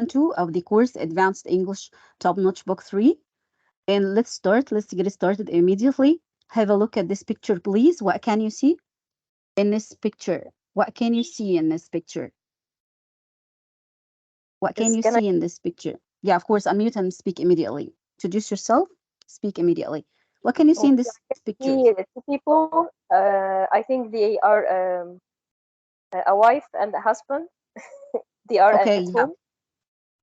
2 of the course Advanced English Top Notch Book 3. And let's start. Let's get started immediately. Have a look at this picture, please. What can you see in this picture? What can you see in this picture? What can Yes, you can I? see in this picture? Yeah, of course, unmute and speak immediately. Introduce yourself, speak immediately. What can you see in Okay, this I can picture? see two people. I think they are a wife and a husband. They are at Okay, home. yeah.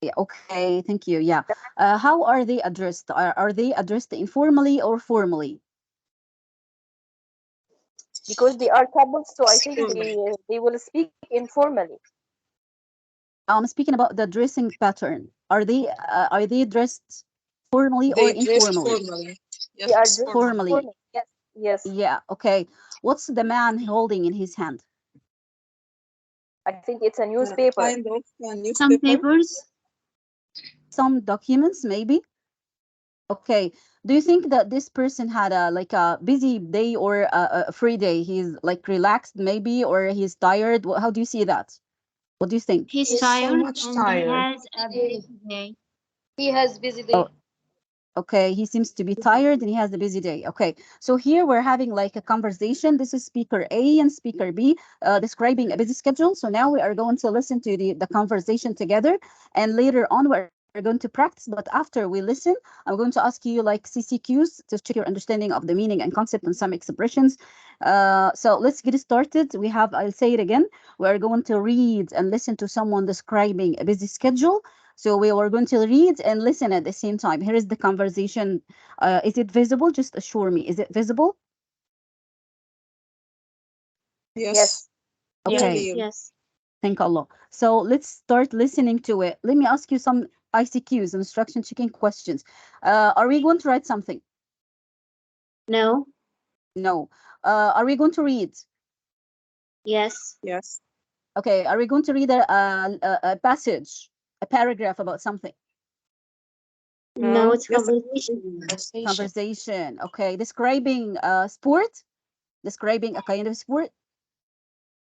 Yeah, okay, thank you. Yeah. How are they addressed? Are they addressed informally or formally? Because they are couples, so I think Formally. they will speak informally. I'm speaking about the dressing pattern. Are they dressed formally or They dress informally? formally. They are Yes, dressed formally. Formally. informally. Yes, yes. Yeah, okay. What's the man holding in his hand? I think it's a newspaper. Kind of Some newspaper. papers. Some documents, maybe? Okay. Do you think that this person had a like a busy day or a free day? He's like relaxed maybe, or he's tired? How do you see that? What do you think? He's He's so tired much and he tired. has a busy day. He has busy Oh, day. okay, he seems to be tired and he has a busy day. Okay, so here we're having like a conversation. This is speaker A and speaker B describing a busy schedule. So now we are going to listen to the conversation together. And later on, we're going to practice. But after we listen, I'm going to ask you like CCQs to check your understanding of the meaning and concept and some expressions. So let's get started. I'll say it again. We're going to read and listen to someone describing a busy schedule. So we were going to read and listen at the same time. Here is the conversation. Is it visible? Just assure me. Is it visible? Yes, Yes. Okay. clear. Yes. Thank Allah. So let's start listening to it. Let me ask you some ICQs, instruction checking questions. Are we going to write something? No. No. Are we going to read? Yes. Yes. Okay. Are we going to read a passage, a paragraph about something? No, it's Yes. conversation. Conversation. Conversation. Okay. Describing sport? Describing a kind of sport?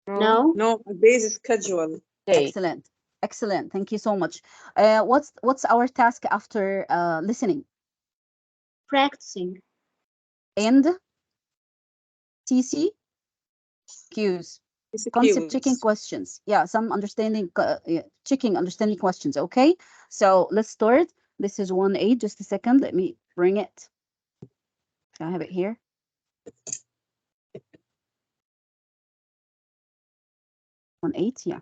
No. No. No, a basic schedule. Excellent. Excellent. Thank you so much. What's our task after listening? Practicing. And CC cues. Concept checking Executes. questions. Yeah, some understanding yeah, checking understanding questions. Okay. So let's start. This is 1A. Just a second. Let me bring it. I have it here. 1 8. Yeah.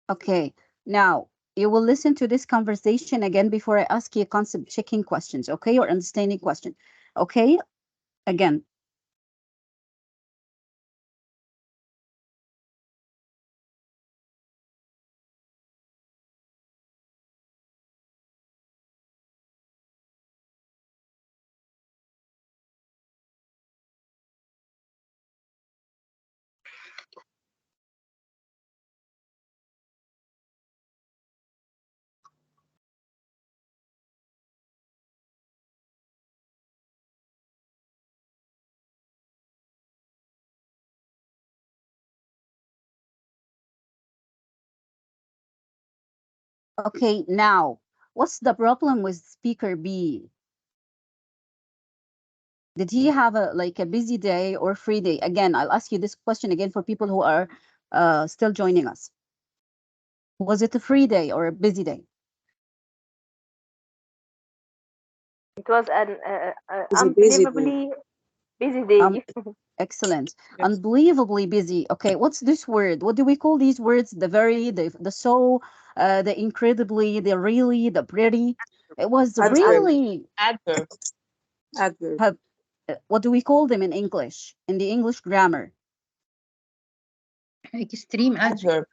Okay. Now you will listen to this conversation again before I ask you concept checking questions. Okay, or understanding question. Okay. Again. Okay. Now, what's the problem with speaker B? Did he have a like a busy day or free day? Again, I'll ask you this question again for people who are still joining us. Was it a free day or a busy day? It was an It's a busy day. unbelievably busy Um, day. Excellent. Yes. Unbelievably busy. Okay, what's this word? What do we call these words? The very, the so, the incredibly, the really, the pretty. It was Adverb. really Adverb. Adverb. have, what do we call them in English? In the English grammar. Extreme adjective. Adverb.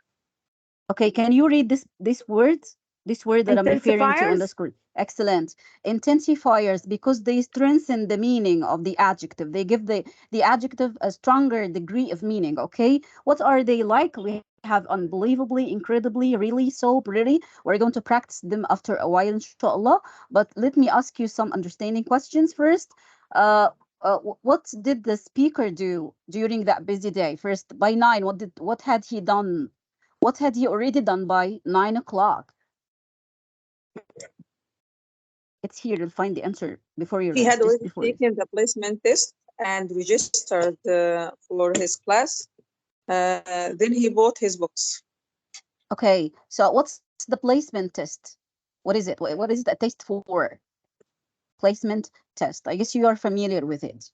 Okay, can you read this word that I'm referring to on the Intensifiers. screen? Excellent. Intensifiers, because they strengthen the meaning of the adjective. They give the adjective a stronger degree of meaning. Okay, what are they like? We have unbelievably, incredibly, really, so pretty. We're going to practice them after a while, inshallah. But let me ask you some understanding questions first. Uh, what did the speaker do during that busy day? First, by 9, what had he done? What had he already done by 9 o'clock? It's here. You'll find the answer before your He had just already before. taken the placement test and registered for his class. Then he bought his books. Okay. So what's the placement test? What is it? What is the test for? Placement test. I guess you are familiar with it.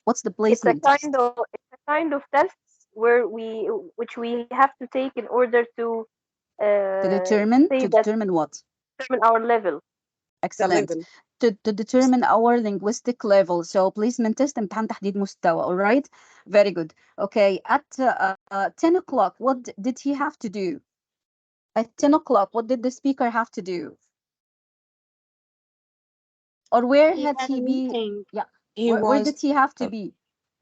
What's the placement test? It's a kind of tests where which we have to take in order to say To that determine what? determine our level. The Excellent. level. To determine our linguistic level. So placement test امتحان تحديد مستوى. All right. Very good. Okay. At 10 o'clock, what did he have to do? At 10 o'clock, what did the speaker have to do? Or where He had had a he be? meeting Yeah. He Where was did he have to be?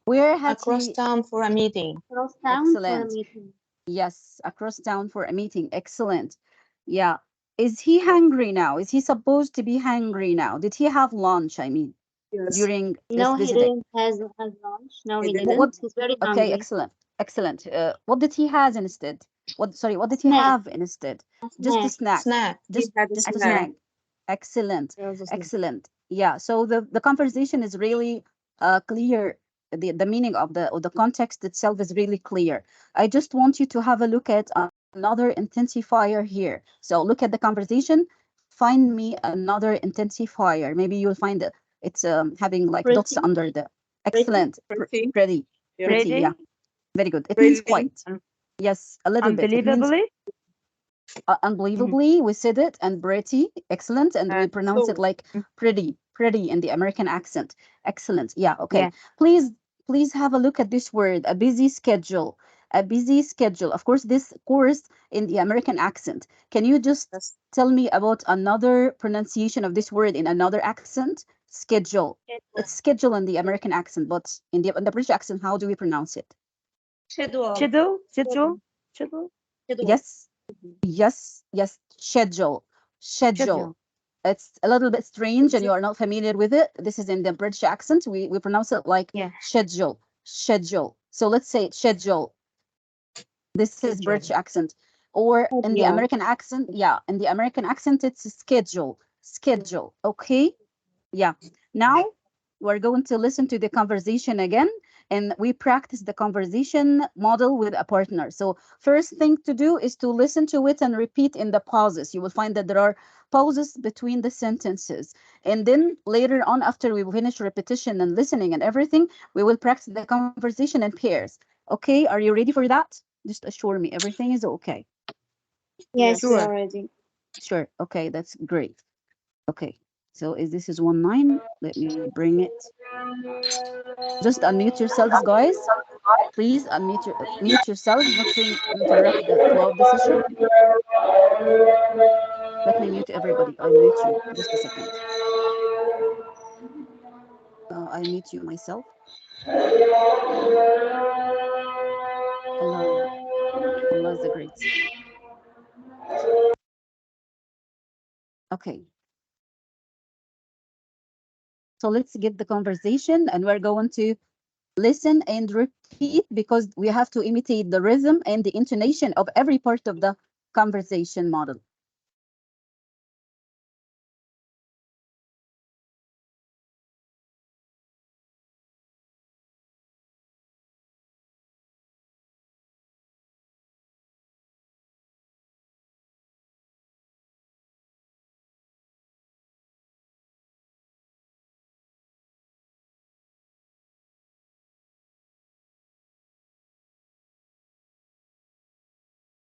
Where had across he? town for a meeting. across town for a Excellent. meeting. Yes, across town for a meeting. Excellent. Yeah. Is he hungry now? Is he supposed to be hungry now? Did he have lunch? I mean, Yes. during this No, he busy day. didn't has lunch. No, He he didn't. didn't. What? He's very Okay, hungry. excellent. Excellent. What did he has instead? What, sorry, what A did he snack. have instead? A Just a snack. snack. Snack. He had a Just a A snack. snack. snack. Excellent. There was a snack. Excellent. Yeah. So the conversation is really clear. The meaning of the context itself is really clear. I just want you to have a look at another intensifier here. So look at the conversation. Find me another intensifier. Maybe you'll find it. It's having like dots Pretty. under the. Pretty. Excellent. Pretty. Pretty. Yeah. Pretty. Yeah. Ready. Very good. It means Really. quite. Yes, a little bit. It means Unbelievably. Mhm. unbelievably. We said it, and pretty, excellent, and we And pronounce it so, like pretty, pretty in the American accent. Excellent. Yeah. Okay. Yeah. Please, please have a look at this word. A busy schedule. A busy schedule. Of course, this course in the American accent. Can you just yes. tell me about another pronunciation of this word in another accent? Schedule. It's schedule in the American accent, but in the British accent, how do we pronounce it? Schedule. Schedule. Schedule. Schedule. Schedule. Schedule. Yes. Yes, yes, schedule, schedule. Schedule. It's a little bit strange and you Exa- are not familiar with it. This is in the British accent. We pronounce it like Yeah. schedule, schedule. So let's say schedule. This is British Schedule. accent. Or in the Schedule. American accent, yeah, in the American accent, it's schedule, schedule. Okay. Yeah. Now we're going to listen to the conversation again and we practice the conversation model with a partner. So first thing to do is to listen to it and repeat in the pauses. You will find that there are pauses between the sentences. And then later on, after we finish repetition and listening and everything, we will practice the conversation in pairs. Okay, are you ready for that? Just assure me everything is okay. Yes, we yes. are Sure. ready. Sure. Okay, that's great. Okay. So is this is 1-9? Let me bring it. Just unmute yourselves, guys. Please mute yourselves, not to interrupt the flow of the session. Let me mute everybody. I mute you. Just a second. I mute you myself. Allah, Allah is the great. Okay. So let's get the conversation, and we're going to listen and repeat because we have to imitate the rhythm and the intonation of every part of the conversation model.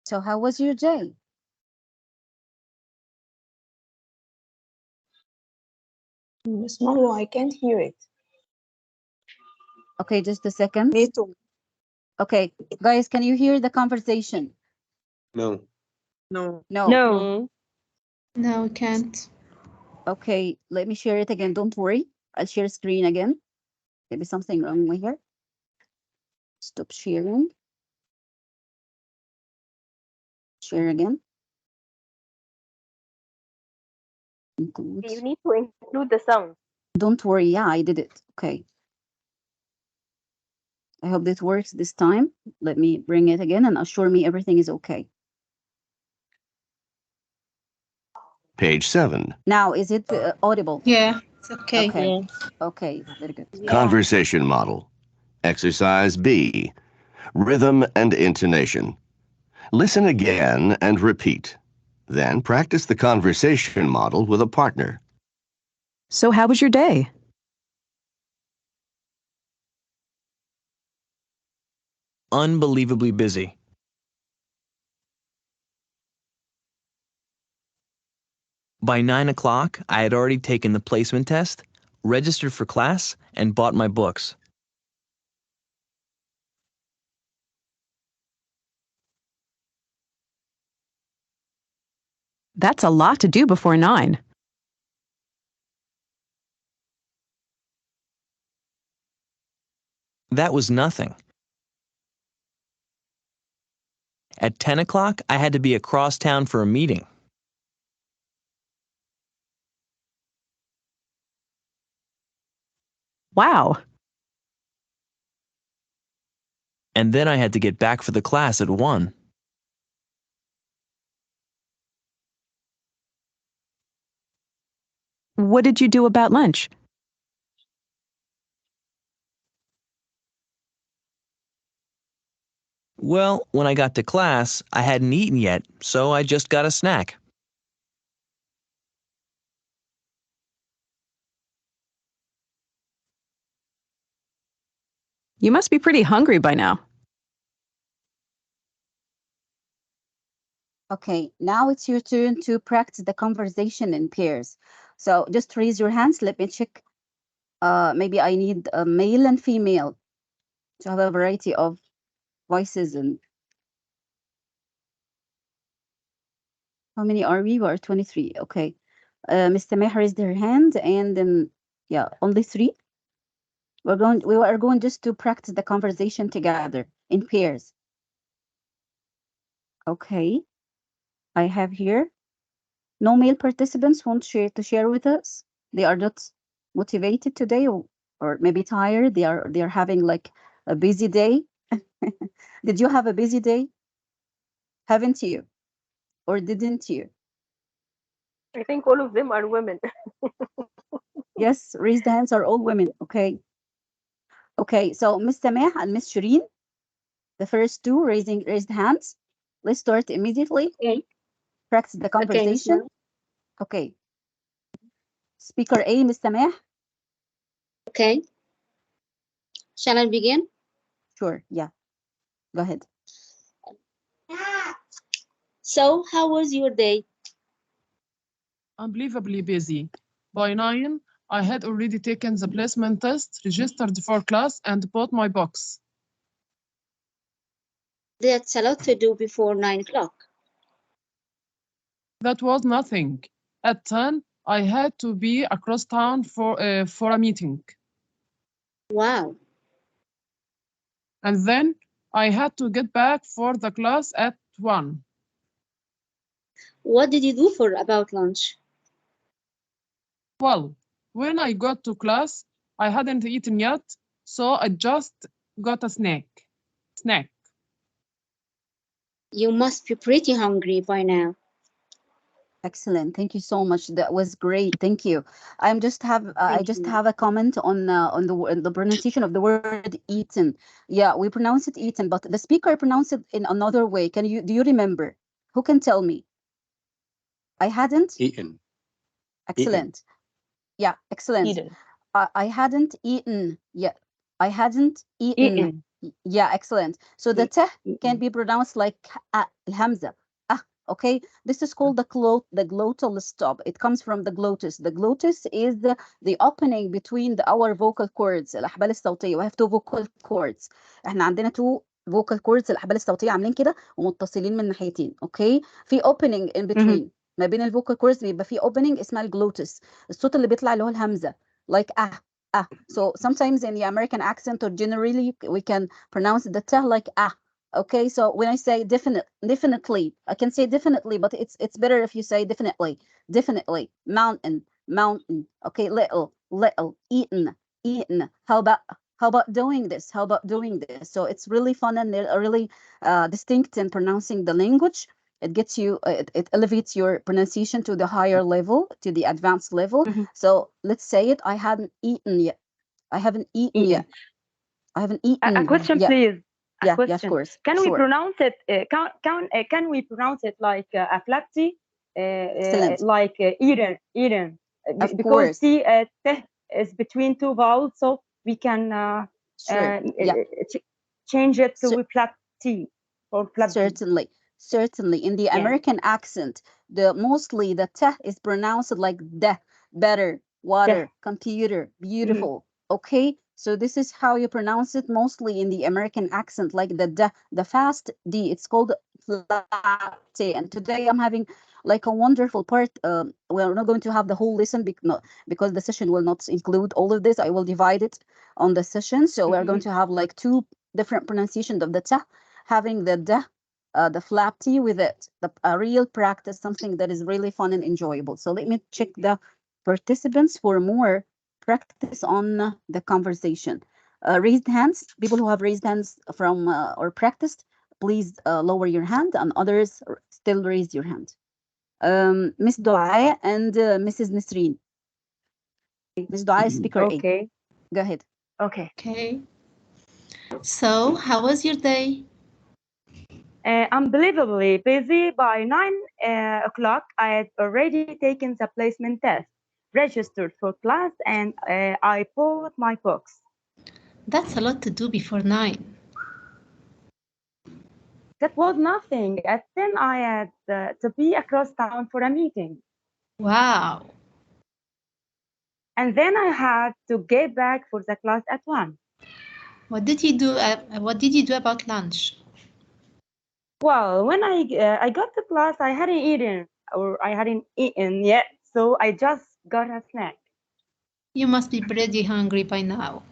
So how was your day? Miss Marwa, I can't hear it. Okay, just a second. Me too. Okay, guys, can you hear the conversation? No. No. No. No. No, we can't. Okay, let me share it again. Don't worry. I'll share screen again. Maybe something wrong with here. Stop sharing. Share again. Include. You need to include the sound. Don't worry. Yeah, I did it. Okay. I hope this works this time. Let me bring it again and assure me everything is okay. Page 7. Now, is it audible? Yeah, it's okay. Okay. Yeah. Okay, very good. Conversation model. Exercise B. Rhythm and intonation. Listen again and repeat. Then practice the conversation model with a partner. So how was your day? Unbelievably busy. By 9 o'clock, I had already taken the placement test, registered for class, and bought my books. That's a lot to do before 9. That was nothing. At 10 o'clock, I had to be across town for a meeting. Wow. And then I had to get back for the class at 1. What did you do about lunch? Well, when I got to class, I hadn't eaten yet, so I just got a snack. You must be pretty hungry by now. Okay, now it's your turn to practice the conversation in pairs. So just raise your hands. Let me check. Maybe I need a male and female to have a variety of voices. And how many are we? We are 23. Okay. Mr. Meh raised her hand, and then yeah, only 3. We are going just to practice the conversation together in pairs. Okay. I have here no male participants want to share with us. They are not motivated today, or maybe tired. They are having like a busy day. Did you have a busy day? Haven't you? Or didn't you? I think all of them are women. Yes, raised hands are all women. Okay. Okay, so Miss Sameh and Miss Shireen, the first two raised hands. Let's start immediately. Okay. Practice the Okay, Miss conversation. Mel. Okay. Speaker A, Miss Sameh. Okay. Shall I begin? Sure, yeah. Go ahead. So, how was your day? Unbelievably busy. By 9, I had already taken the placement test, registered for class, and bought my books. That's a lot to do before 9 o'clock. That was nothing. At 10, I had to be across town for a meeting. Wow. And then I had to get back for the class at 1. What did you do for about lunch? Well, when I got to class, I hadn't eaten yet, so I just got a snack. You must be pretty hungry by now. Excellent. Thank you so much. That was great. Thank you. I Thank just you. have a comment on the pronunciation of the word eaten. Yeah, we pronounce it eaten, but the speaker pronounced it in another way. Do you remember? Who can tell me? I hadn't. Eaten. Excellent. Yeah, excellent. Eaten. I hadn't eaten yet. I hadn't eaten Eaten. Yeah, excellent. So the t can be pronounced like hamza. Okay. This is called the glottal stop. It comes from the glottis. The glottis is the opening between our vocal cords. الأحبال الصوتية. We have two vocal cords. احنا عندنا two vocal cords. الأحبال الصوتية عاملين كده ومتصلين من ناحيتين. اوكي. في opening in between. ما بين الفوكال كوردز بيبقى في opening اسمها الجلوتس. الصوت اللي بيطلع اللي هو الهمزة. Like So sometimes in the American accent or generally we can pronounce the t like Okay, so when I say definitely, I can say definitely, but it's better if you say definitely. Mountain. Okay, little, eaten. How about doing this? How about doing this? So it's really fun and really distinct in pronouncing the language. It gets you, it elevates your pronunciation to the higher level, to the advanced level. So let's say it. I haven't eaten yet. I haven't eaten yet. I haven't eaten. A question, yet. please. A Yeah, question. of course. Can we Sure. pronounce it? Can we pronounce it like a flat T, Excellent. like Eden? Of Because course. T is between two vowels, so we can Sure. Yeah. change it to flat T or flat B. Certainly. In the American accent, mostly the t is pronounced like the, better, water, computer, beautiful. Okay, so this is how you pronounce it mostly in the American accent, like the fast D. It's called flat T. And today I'm having like a wonderful part. We're not going to have the whole lesson because the session will not include all of this. I will divide it on the session. So we're going to have like two different pronunciations of the t, having the flap T with it, a real practice, something that is really fun and enjoyable. So let me check the participants for more practice on the conversation. Raised hands, people who have raised hands from or practiced, please lower your hand, and others still raise your hand. Miss Dua and Mrs. Nisreen. Miss Dua is speaker A. Go ahead. Okay. So, how was your day? Unbelievably busy. By 9 o'clock, I had already taken the placement test, registered for class, and I bought my books. That's a lot to do before 9. That was nothing. At 10, I had to be across town for a meeting. Wow. And then I had to get back for the class at 1. What did you do? What did you do about lunch? Well, when I got to class, I hadn't eaten yet, so I just got a snack. You must be pretty hungry by now.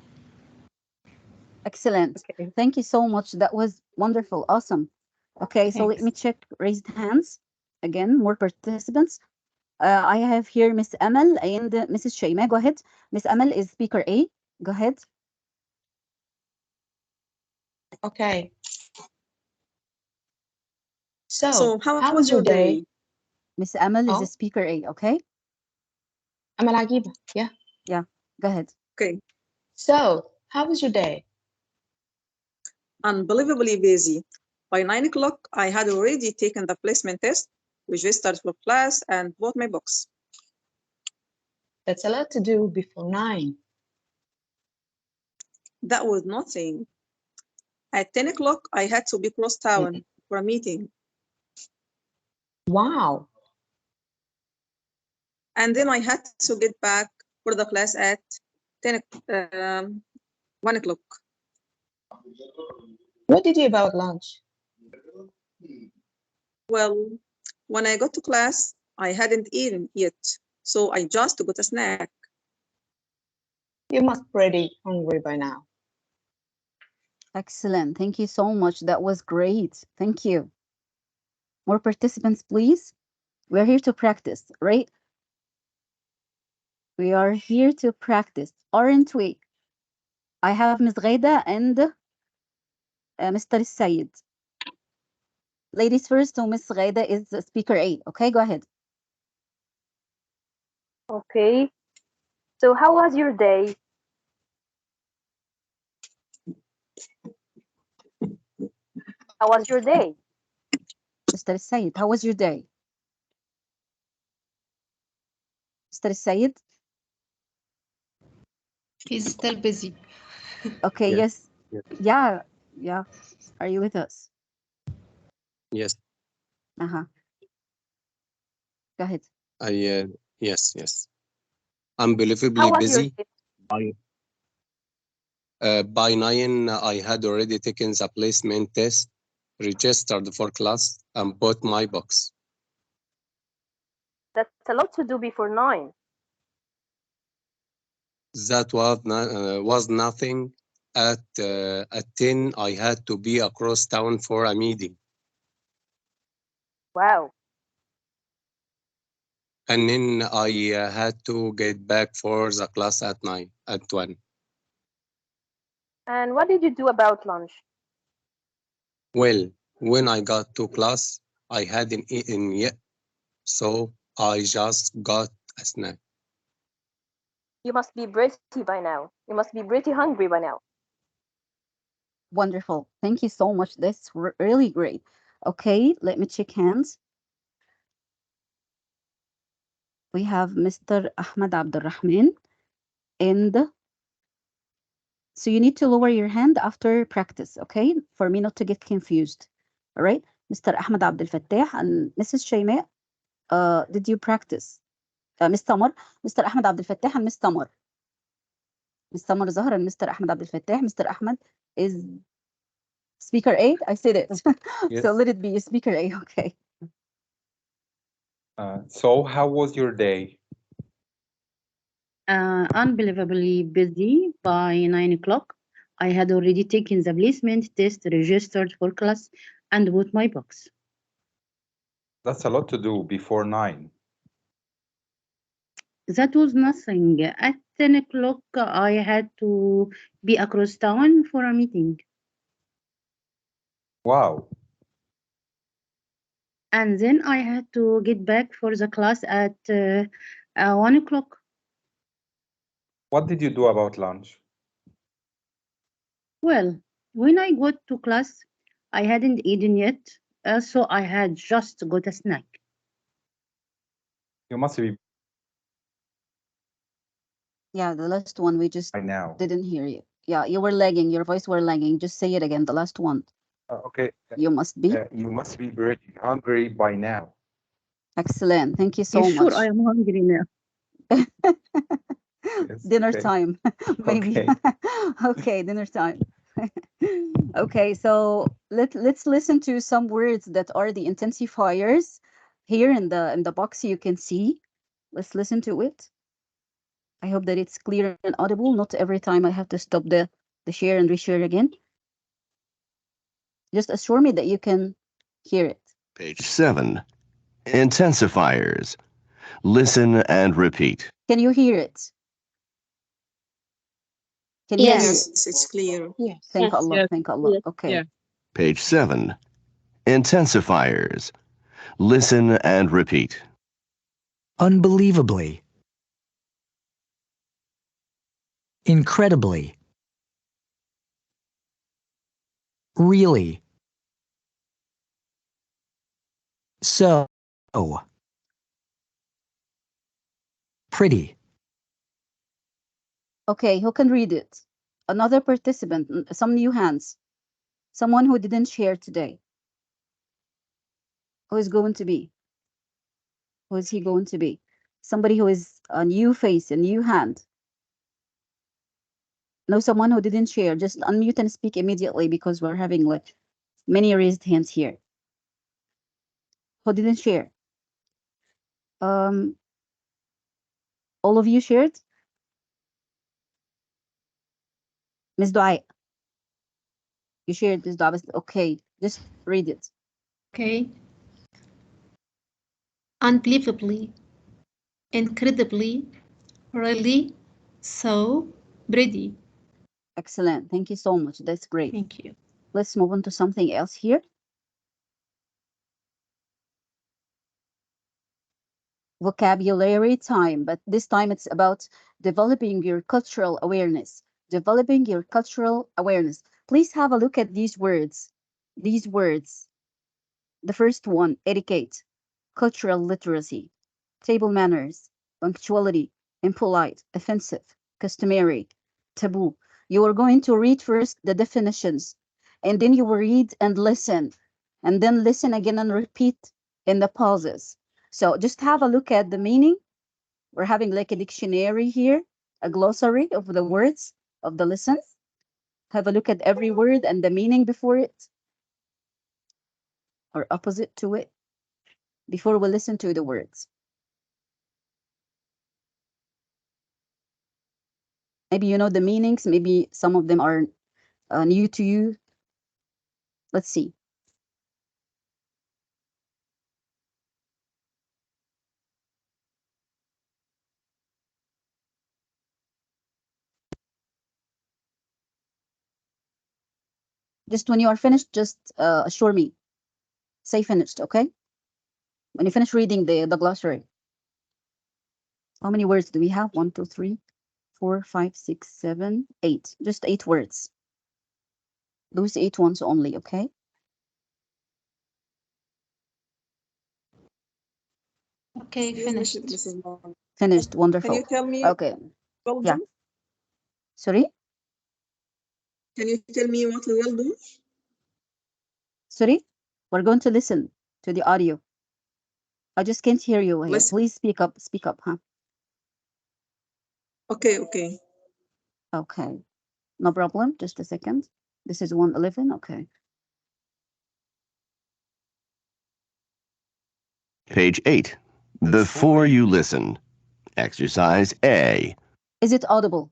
Excellent. Okay. Thank you so much. That was wonderful. Awesome. Okay, so let me check raised hands. Again, more participants. I have here Miss Amal and Mrs. Shayma. Go ahead. Miss Amal is speaker A. Go ahead. Okay. So how how was your day? Miss Amal is speaker A, okay? Amal Agiba, yeah. Yeah, go ahead. Okay. So how was your day? Unbelievably busy. By 9 o'clock, I had already taken the placement test, registered for class, and bought my books. That's a lot to do before 9. That was nothing. At 10 o'clock, I had to be cross town for a meeting. Wow. And then I had to get back for the class at 1 o'clock. What did you about lunch? Well, when I got to class, I hadn't eaten yet, so I just got a snack. You must be pretty hungry by now. Excellent. Thank you so much. That was great. Thank you. More participants, please. We're here to practice, right? We are here to practice, aren't we? I have Ms. Ghaida and Mr. Sayed. Ladies first, so Ms. Ghaida is speaker A. Okay, go ahead. Okay. So how was your day? How was your day? Mr. Sayed, how was your day? Mr. Sayed? He's still busy. Okay, yes. Yeah, Yeah. Are you with us? Yes, Uh-huh. Go ahead. yes. How Unbelievably was your busy. By 9, I had already taken the placement test, registered for class, and bought my books. That's a lot to do before 9. That was nothing. At 10, I had to be across town for a meeting, Wow. and then I had to get back for the class at 9, at 1. And what did you do about lunch? Well, when I got to class, I hadn't eaten yet, so I just got a snack. You must be pretty by now. You must be pretty hungry by now. Wonderful. Thank you so much. That's really great. Okay, let me check hands. We have Mr. Ahmed Abdurrahman. And so you need to lower your hand after practice, okay? For me not to get confused. All right? Mr. Ahmed Abdel Fattah and Mrs. Shayma, did you practice? Miss Tamar, Mr. Ahmed Abdel Fattah and Miss Tamar. Miss Tamar Zahra and Mr. Ahmed Abdel Fattah. Mr. Ahmed is speaker A. I said it. So let it be speaker A, okay. So how was your day? Unbelievably busy by 9 o'clock. I had already taken the placement test, registered for class, and bought my books. That's a lot to do before 9. That was nothing. At 10 o'clock, I had to be across town for a meeting. Wow. And then I had to get back for the class at 1 o'clock. What did you do about lunch? Well, when I got to class, I hadn't eaten yet, so I had just got a snack. You must be Yeah, the last one we just by now. didn't hear you. Yeah, you were lagging. Your voice were lagging. Just say it again. The last one. Okay. You must be. You must be pretty hungry by now. Excellent. Thank you You so sure much. I am hungry now? Yes, Dinner okay. time, maybe. Okay. Okay, dinner time. Okay, so let's listen to some words that are the intensifiers here in the box you can see. Let's listen to it. I hope that it's clear and audible. Not every time I have to stop the share and reshare again. Just assure me that you can hear it. Page 7. Intensifiers. Listen and repeat. Can you hear it? Can you hear Yes. it? Yes, it's clear. Yes. Thank Yes. Allah. Yes. Thank Allah. Yes. Okay. Yeah. Page 7. Intensifiers. Listen and repeat. Unbelievably. Incredibly. Really. So. Pretty. Okay, who can read it? Another participant, some new hands. Someone who didn't share today. Who is going to be? Who is he going to be? Somebody who is a new face, a new hand. No, someone who didn't share. Just unmute and speak immediately because we're having like many raised hands here. Who didn't share? Um, all of you shared? Miss Dua, you shared Miss Dua. Okay, just read it. Okay. Unbelievably, incredibly, really, so pretty. Excellent. Thank you so much. That's great. Thank you. Let's move on to something else here. Vocabulary time, but this time it's about developing your cultural awareness. Developing your cultural awareness. Please have a look at these words. These words. The first one, etiquette, cultural literacy, table manners, punctuality, impolite, offensive, customary, taboo. You are going to read first the definitions, and then you will read and listen, and then listen again and repeat in the pauses. So just have a look at the meaning. We're having like a dictionary here, a glossary of the words of the lesson. Have a look at every word and the meaning before it or opposite to it before we listen to the words. Maybe you know the meanings, maybe some of them are new to you. Let's see. Just when you are finished, just assure me. Say finished, okay? When you finish reading the glossary. How many words do we have? 1, 2, 3, 4, 5, 6, 7, 8. Just 8 words. Those 8 ones only, okay? Okay, Excuse me, finished. Mrs. Marwa. Finished. Wonderful. Can you tell me Okay. well Yeah. done? Sorry? Can you tell me what we will do? Sorry? We're going to listen to the audio. I just can't hear you here. Listen. Please speak up. Speak up, huh? Okay, okay. Okay. No problem. Just a second. This is 111. Okay. Page 8. Before you listen. Exercise A. Is it audible?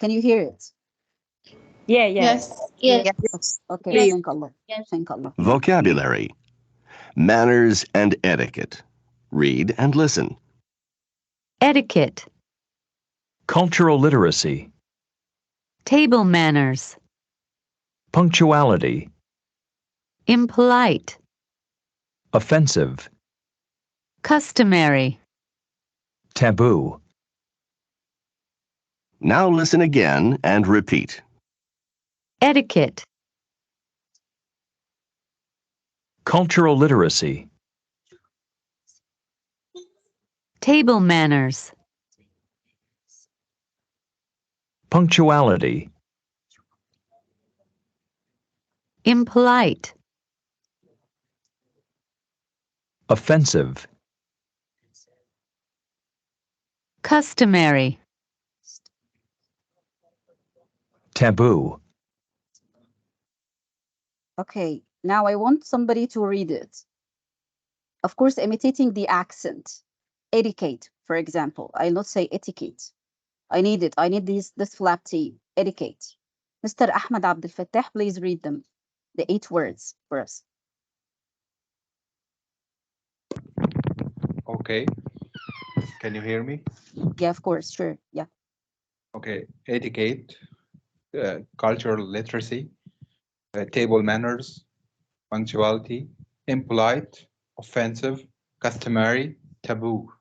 Can you hear it? Yeah, Yes. Yes. Yes, Okay. please. Thank Allah. Yes. Thank Allah. Vocabulary. Manners and etiquette. Read and listen. Etiquette. Cultural literacy. Table manners. Punctuality. Impolite. Offensive. Customary. Taboo. Now listen again and repeat. Etiquette. Cultural literacy. Table manners. Punctuality. Impolite. Offensive. Customary. Taboo. Okay. Now I want somebody to read it. Of course, imitating the accent. Etiquette, for example. I'll not say etiquette. I need it. I need this flap T. Etiquette. Mr. Ahmed Abdel Fattah, please read them. The 8 words for us. Okay. Can you hear me? Yeah, of course. Sure. Yeah. Okay. Etiquette, cultural literacy, table manners, punctuality, impolite, offensive, customary, taboo.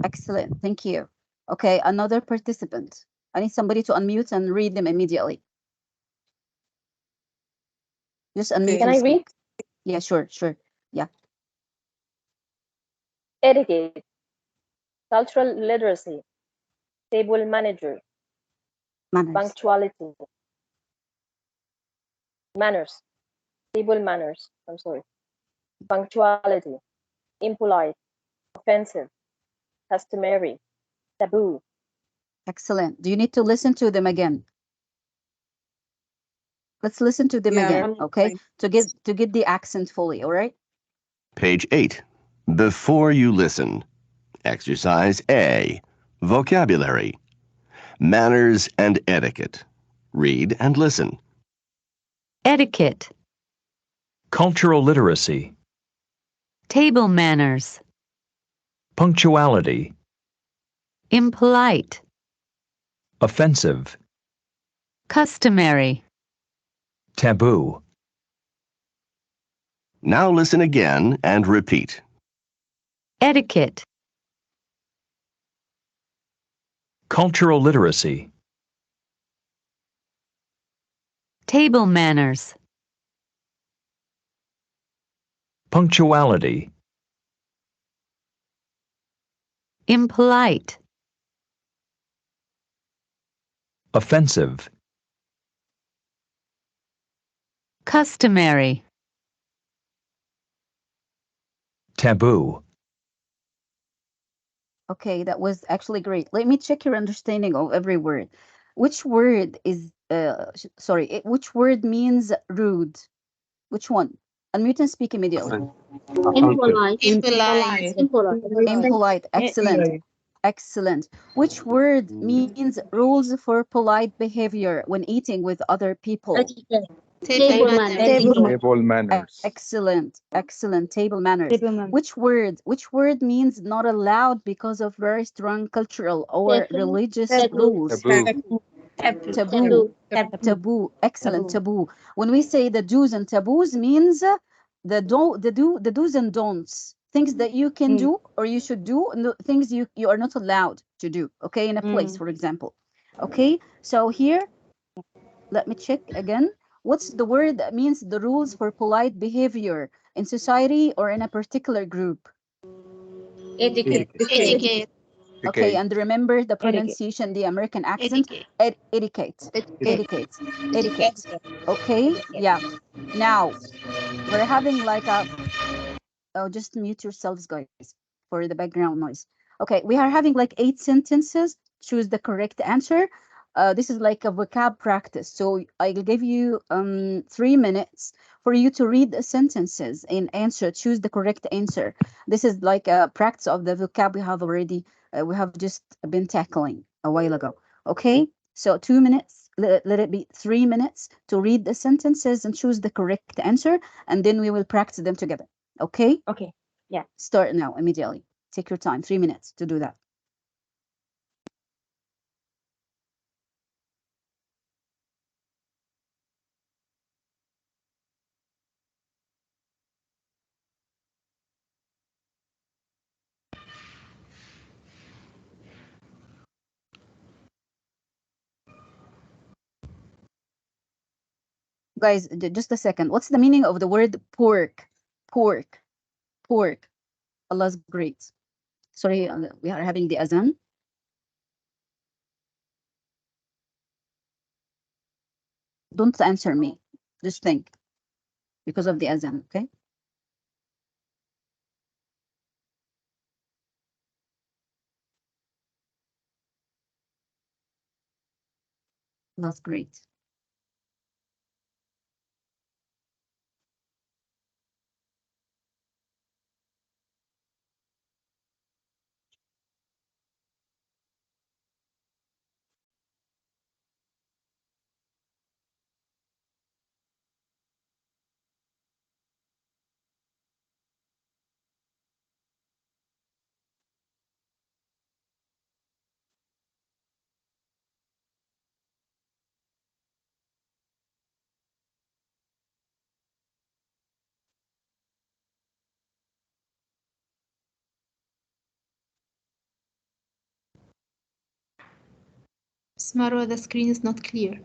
Excellent. Thank you. Okay. Another participant. I need somebody to unmute and read them immediately. Just unmute Okay. Can and I read? speak. Yeah, sure. Sure. Yeah. Etiquette, cultural literacy, table manager, Manners. punctuality, manners, table manners, I'm sorry, punctuality, impolite, offensive, customary, taboo. Excellent. Do you need to listen to them again? Let's listen to them Yeah, again, I'm okay? fine. To get the accent fully, all right? Page 8. Before you listen. Exercise A. Vocabulary. Manners and etiquette. Read and listen. Etiquette. Cultural literacy. Table manners. Punctuality. Impolite. Offensive. Customary. Taboo. Now listen again and repeat. Etiquette. Cultural literacy. Table manners. Punctuality. Impolite. Offensive. Customary. Taboo. Okay, that was actually great. Let me check your understanding of every word. Which word is sorry, which word means rude? Which one? Unmute and speak immediately. Impolite. Impolite. Impolite. Excellent. Impolite. Excellent. Which word means rules for polite behavior when eating with other people? Etiquette. Table Table manners. manners. Table manners. Excellent. Excellent. Table manners. Table manners. Which word means not allowed because of very strong cultural or Taboo. religious Taboo. rules? Taboo. Taboo. Taboo. Excellent. Taboo. When we say the do's and taboos means the do's and don'ts. Things that you can do or you should do, and things you are not allowed to do. Okay, in a place, for example. Okay, so here, let me check again. What's the word that means the rules for polite behavior in society or in a particular group? Etiquette. Etiquette. Okay, Etiquette. and remember the pronunciation, the American accent. Etiquette. Etiquette. Etiquette. Etiquette. Okay, yeah. Now we're having like a, oh, just mute yourselves, guys, for the background noise. Okay, we are having like 8 sentences. Choose the correct answer. This is like a vocab practice. So I'll give you 3 minutes for you to read the sentences and answer. Choose the correct answer. This is like a practice of the vocab we have just been tackling a while ago. Okay, so 2 minutes. Let it be 3 minutes to read the sentences and choose the correct answer, and then we will practice them together. Okay? Okay. Yeah. Start now, immediately. Take your time, 3 minutes to do that. Guys, just a second. What's the meaning of the word pork? Pork. Pork. Allah's great. Sorry, we are having the azan. Don't answer me. Just think. Because of the azan, okay? That's great. Marwa, the screen is not clear.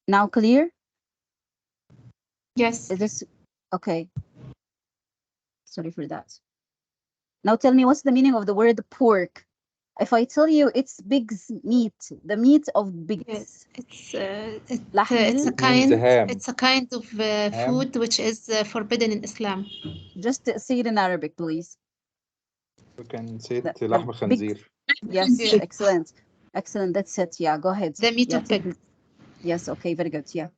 Now clear? Yes. Is this okay? Sorry for that. Now tell me, what's the meaning of the word pork? If I tell you it's pig's meat, the meat of pigs. It's a kind. ham. It's a kind of Ham. food which is forbidden in Islam. Just say it in Arabic, please. We can say it The لحم pig. خنزير. Yes, Yeah. excellent. Excellent. That's it. Yeah, go ahead. The meat Yeah, of pig. yes, okay, very good. Yeah.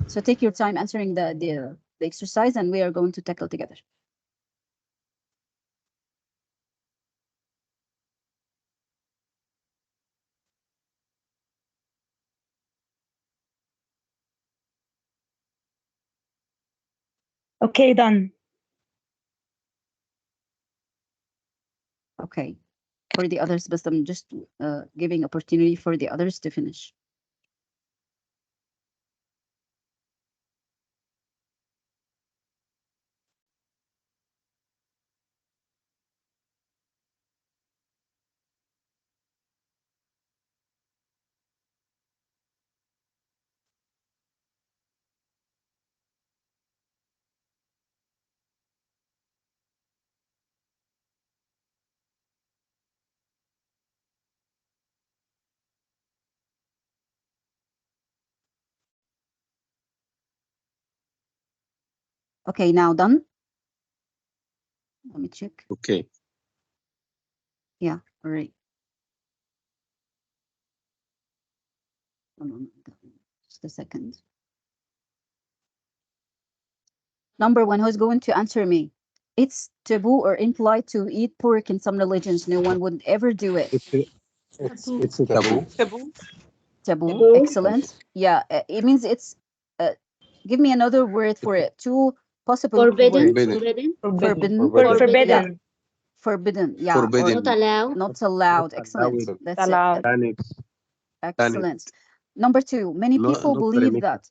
So take your time answering the exercise, and we are going to tackle together. Okay, done. Okay. For the others, but I'm just giving opportunity for the others to finish. Okay, now done. Let me check. Okay. Yeah, all right. Hold on, just a second. Number one, who's going to answer me? It's taboo or impolite to eat pork in some religions. No one would ever do it. It's a taboo. Taboo. Taboo. Taboo. Excellent. Yeah, it means it's. Give me another word for it. Two possible Forbidden. words. Forbidden. Forbidden. Forbidden. Forbidden. Yeah, forbidden. Yeah, or Not Forbidden. allowed. not allowed. Excellent. That's it. Allowed. Planet. Excellent. Number two, many people Not believe permitted. that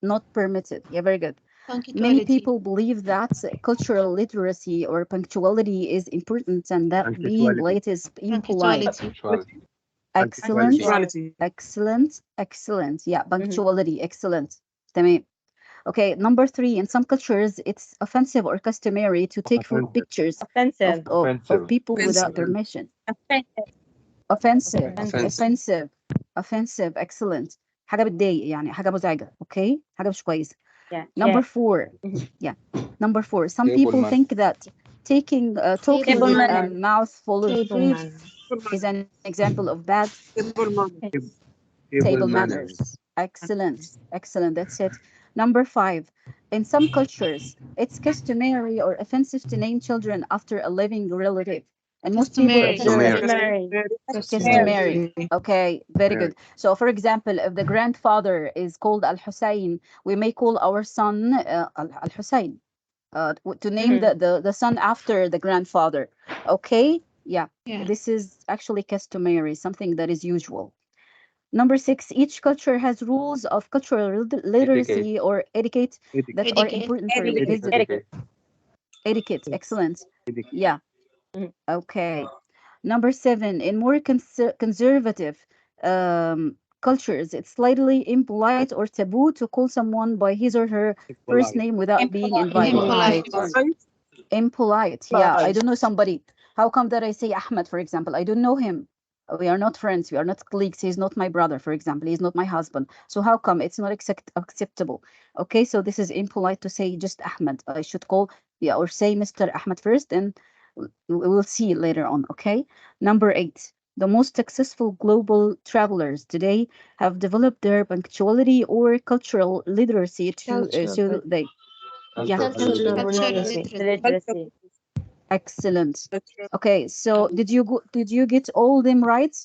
not permitted. Yeah, very good. Many Punctuality. people believe that cultural literacy or punctuality is important and that being Punctuality. late is impolite. Punctuality. Punctuality. Excellent. Punctuality. Excellent. Excellent. Yeah, Mhm. punctuality. Excellent. تمام. Okay, number three, in some cultures, it's offensive or customary to take Offensive. pictures Offensive. of Offensive. people without Offensive. permission. Offensive. Offensive. Offensive. Offensive. Offensive. Excellent. حاجة بتضايق يعني حاجة مزعجة. Okay, حاجة مش كويسة. Yeah. Number Yeah. four. Yeah. Number four. Some Table people man. think that talking Table with a manner. mouthful of Table food manner. is an example of bad Table manner. table manners. Excellent. Excellent. That's it. Number five. In some cultures, it's customary or offensive to name children after a living relative. And most people Customary. observe Customary. customary. Okay, very Customary. good. So, for example, if the grandfather is called Al Hussein, we may call our son Al Hussein to name Mhm. the son after the grandfather. Okay, yeah, Yeah. this is actually customary, something that is usual. Number six, each culture has rules of cultural literacy or etiquette that are Etiquette. important for Etiquette. visit Etiquette. etiquette. Excellent. Etiquette. Yeah. Mhm. Okay. Number seven, in more conservative cultures, it's slightly impolite or taboo to call someone by his or her first Polite. name without being invited. Impolite. Impolite. Impolite. Yeah, I Polite. don't know somebody. How come that I say Ahmed, for example? I don't know him. We are not friends. We are not colleagues. He's not my brother, for example. He's not my husband. So how come it's not acceptable? Okay, so this is impolite to say just Ahmed. I should call, yeah, or say Mr. Ahmed first, and we will see later on. Okay. Number eight. The most successful global travelers today have developed their punctuality or cultural literacy so they, yeah, Cultural Cultural literacy. literacy. Literacy. excellent. Okay, so did you get all them right?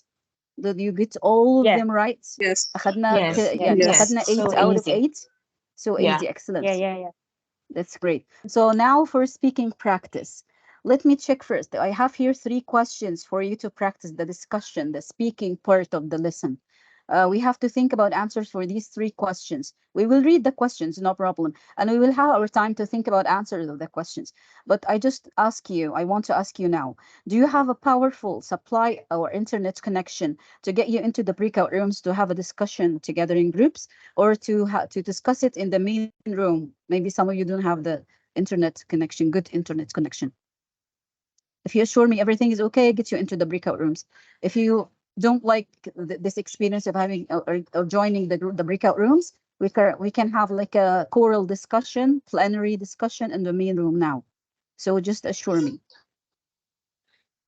Did you get all of Yeah. them right? Yes. أخدنا Yes. يعني Yes. Yes. أخدنا 8 So out of easy. 8. So Yeah. easy, excellent. Yeah. That's great. So now for speaking practice. Let me check first. I have here 3 questions for you to practice the discussion, the speaking part of the lesson. We have to think about answers for these 3 questions. We will read the questions, no problem. And we will have our time to think about answers of the questions. But I want to ask you now, do you have a powerful supply or internet connection to get you into the breakout rooms to have a discussion together in groups, or to discuss it in the main room? Maybe some of you don't have the internet connection, good internet connection. If you assure me everything is okay, I get you into the breakout rooms. If you don't like this experience of having or joining the breakout rooms, we can have like a choral discussion, plenary discussion in the main room now. So just assure me.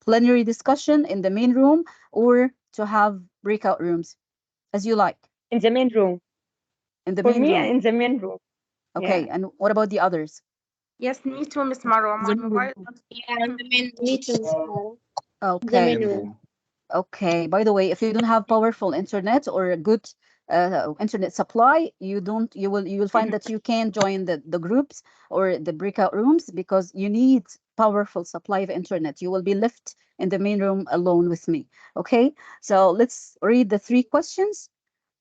Plenary discussion in the main room or to have breakout rooms, as you like. In the main room. In the For main me, room. in the main room. Okay, Yeah. and what about the others? Yes, me too, Miss Marwa. My mobile. Yeah, the main room. The Okay. main Main room. room. Okay. By the way, if you don't have powerful internet or a good internet supply, you will find that you can join the groups or the breakout rooms because you need powerful supply of internet. You will be left in the main room alone with me. Okay. So let's read the 3 questions.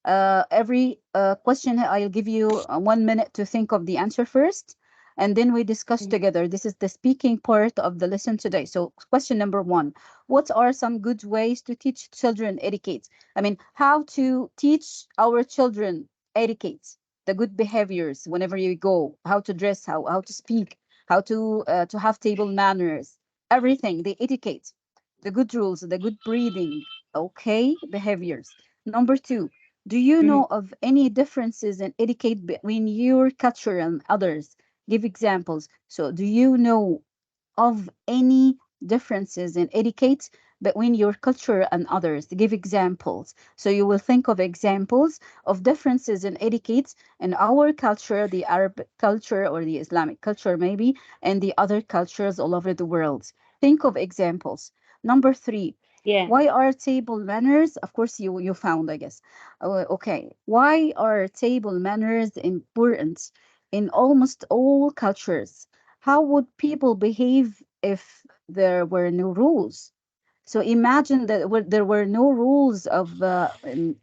Every question, I'll give you 1 minute to think of the answer first, and then we discuss together. This is the speaking part of the lesson today. So, question number 1: what are some good ways to teach children etiquette? I mean, how to teach our children etiquette, the good behaviors whenever you go, how to dress, how to speak, how to have table manners, everything, the etiquette, the good rules, the good breathing, okay, behaviors. Number 2: do you know of any differences in etiquette between your culture and others? Give examples. So, do you know of any differences in etiquette between your culture and others? Give examples. So you will think of examples of differences in etiquette in our culture, the Arab culture or the Islamic culture, maybe, and the other cultures all over the world. Think of examples. Number three, Yeah. why are table manners? Of course, you found, I guess. Okay. Why are table manners important in almost all cultures? How would people behave if there were no rules? So imagine that there were no rules of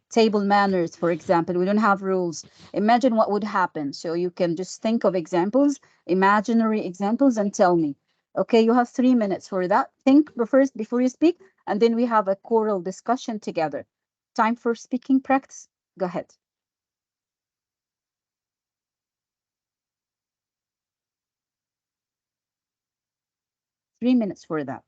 table manners, for example. We don't have rules. Imagine what would happen. So you can just think of examples, imaginary examples, and tell me. Okay, you have 3 minutes for that. Think first before you speak, and then we have a choral discussion together. Time for speaking practice. Go ahead. 3 minutes for that.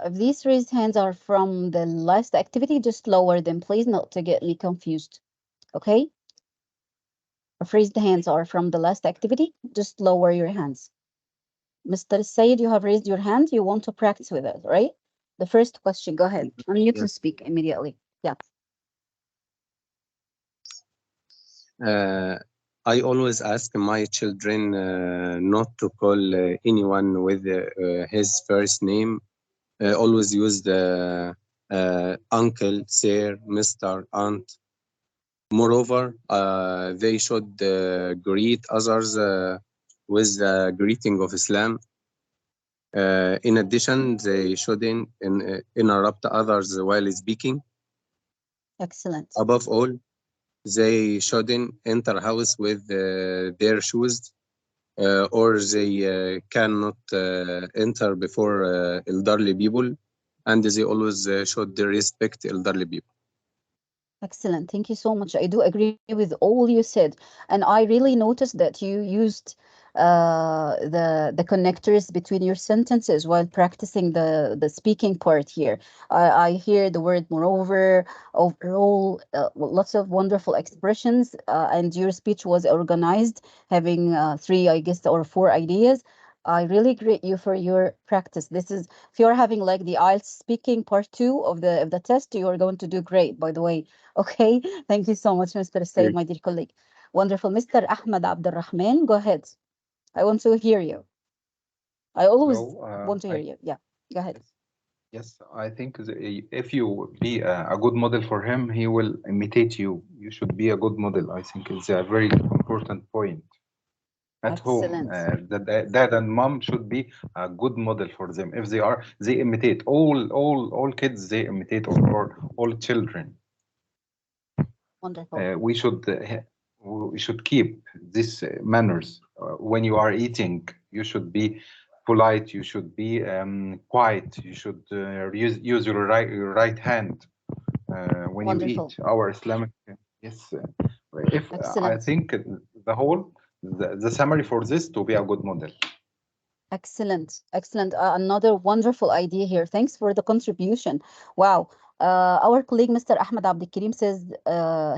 If these raised hands are from the last activity, just lower them, please, not to get me confused. Okay? If raised hands are from the last activity, just lower your hands. Mr. Sayed, you have raised your hand. You want to practice with us, right? The first question, go ahead. Unmute to Yes. speak immediately. Yeah. Uh, I always ask my children not to call anyone with his first name. Always use the uncle, sir, Mr., aunt. Moreover, they should greet others with the greeting of Islam. In addition, they shouldn't interrupt others while speaking. Excellent. Above all, they shouldn't enter house with their shoes, or they cannot enter before elderly people, and they always should respect elderly people. Excellent. Thank you so much. I do agree with all you said. And I really noticed that you used the connectors between your sentences while practicing the speaking part here. I hear the word moreover, overall, lots of wonderful expressions, and your speech was organized, having three, I guess, or four ideas. I really greet you for your practice. This is if you're having like the IELTS speaking part 2 of the test, you are going to do great, by the way. Okay. Thank you so much, Mr. Said, my dear colleague. Wonderful. Mr. Ahmed Abdurrahman, go ahead. I want to hear you. I always Hello, want to hear you. Yeah. Go ahead. yes, I think if you be a good model for him, he will imitate you. You should be a good model. I think it's a very important point. At home, Excellent. dad and mom should be a good model for them. If they imitate. All kids, they imitate, or all children. Wonderful. We should keep these manners. When you are eating, you should be polite. You should be quiet. You should use your right hand when you Wonderful. eat. Our Islamic, yes. If I Excellent. think the summary for this to be a good model. Excellent. Excellent. Another wonderful idea here. Thanks for the contribution. Wow. Our colleague, Mr. Ahmed Abdikarim, says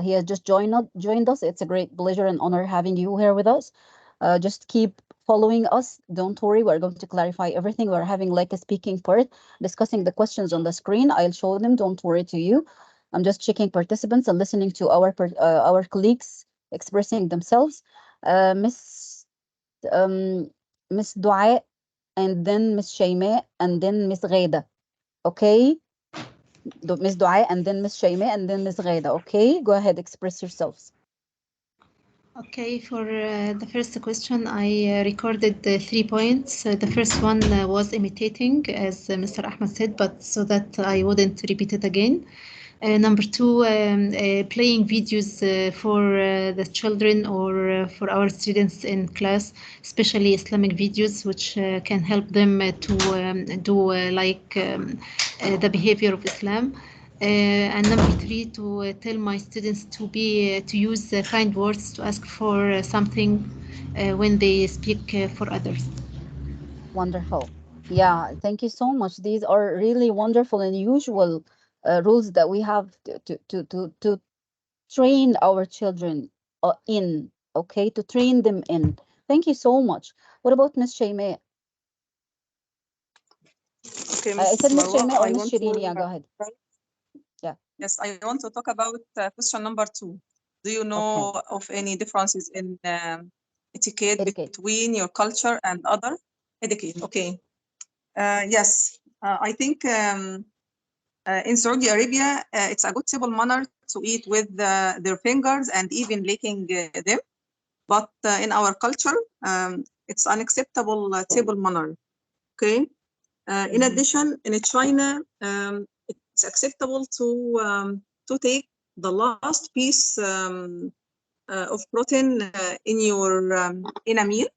he has just joined us. It's a great pleasure and honor having you here with us. Just keep following us. Don't worry. We're going to clarify everything. We're having like a speaking part, discussing the questions on the screen. I'll show them. Don't worry to you. I'm just checking participants and listening to our colleagues expressing themselves. Miss Miss Dua and then Miss Shaima and then Miss Ghada. Okay? Miss Dua and then Miss Shaima and then Miss Ghada. Okay? Go ahead, express yourselves. Okay, for the first question, I recorded 3 points. The first one was imitating, as Mr. Ahmed said, but so that I wouldn't repeat it again. Number 2, playing videos for the children or for our students in class, especially Islamic videos, which can help them to do the behavior of Islam. And number 3, to tell my students to use kind words to ask for something when they speak for others. Wonderful. Yeah, thank you so much. These are really wonderful and usual rules that we have to train our children in, okay? To train them in. Thank you so much. What about Miss Shaima? Okay, I said Miss Miss Marwa, Shaima or I Miss want to Shirin. Yeah, go ahead. Yeah. yes, I want to talk about question number 2. Do you Okay. know of any differences in etiquette Etiquette. between your culture and other etiquette? Okay. Yes, I think in Saudi Arabia, it's a good table manner to eat with their fingers and even licking them. But in our culture, it's unacceptable table manner. Okay. In addition, in China, it's acceptable to take the last piece of protein in a meal.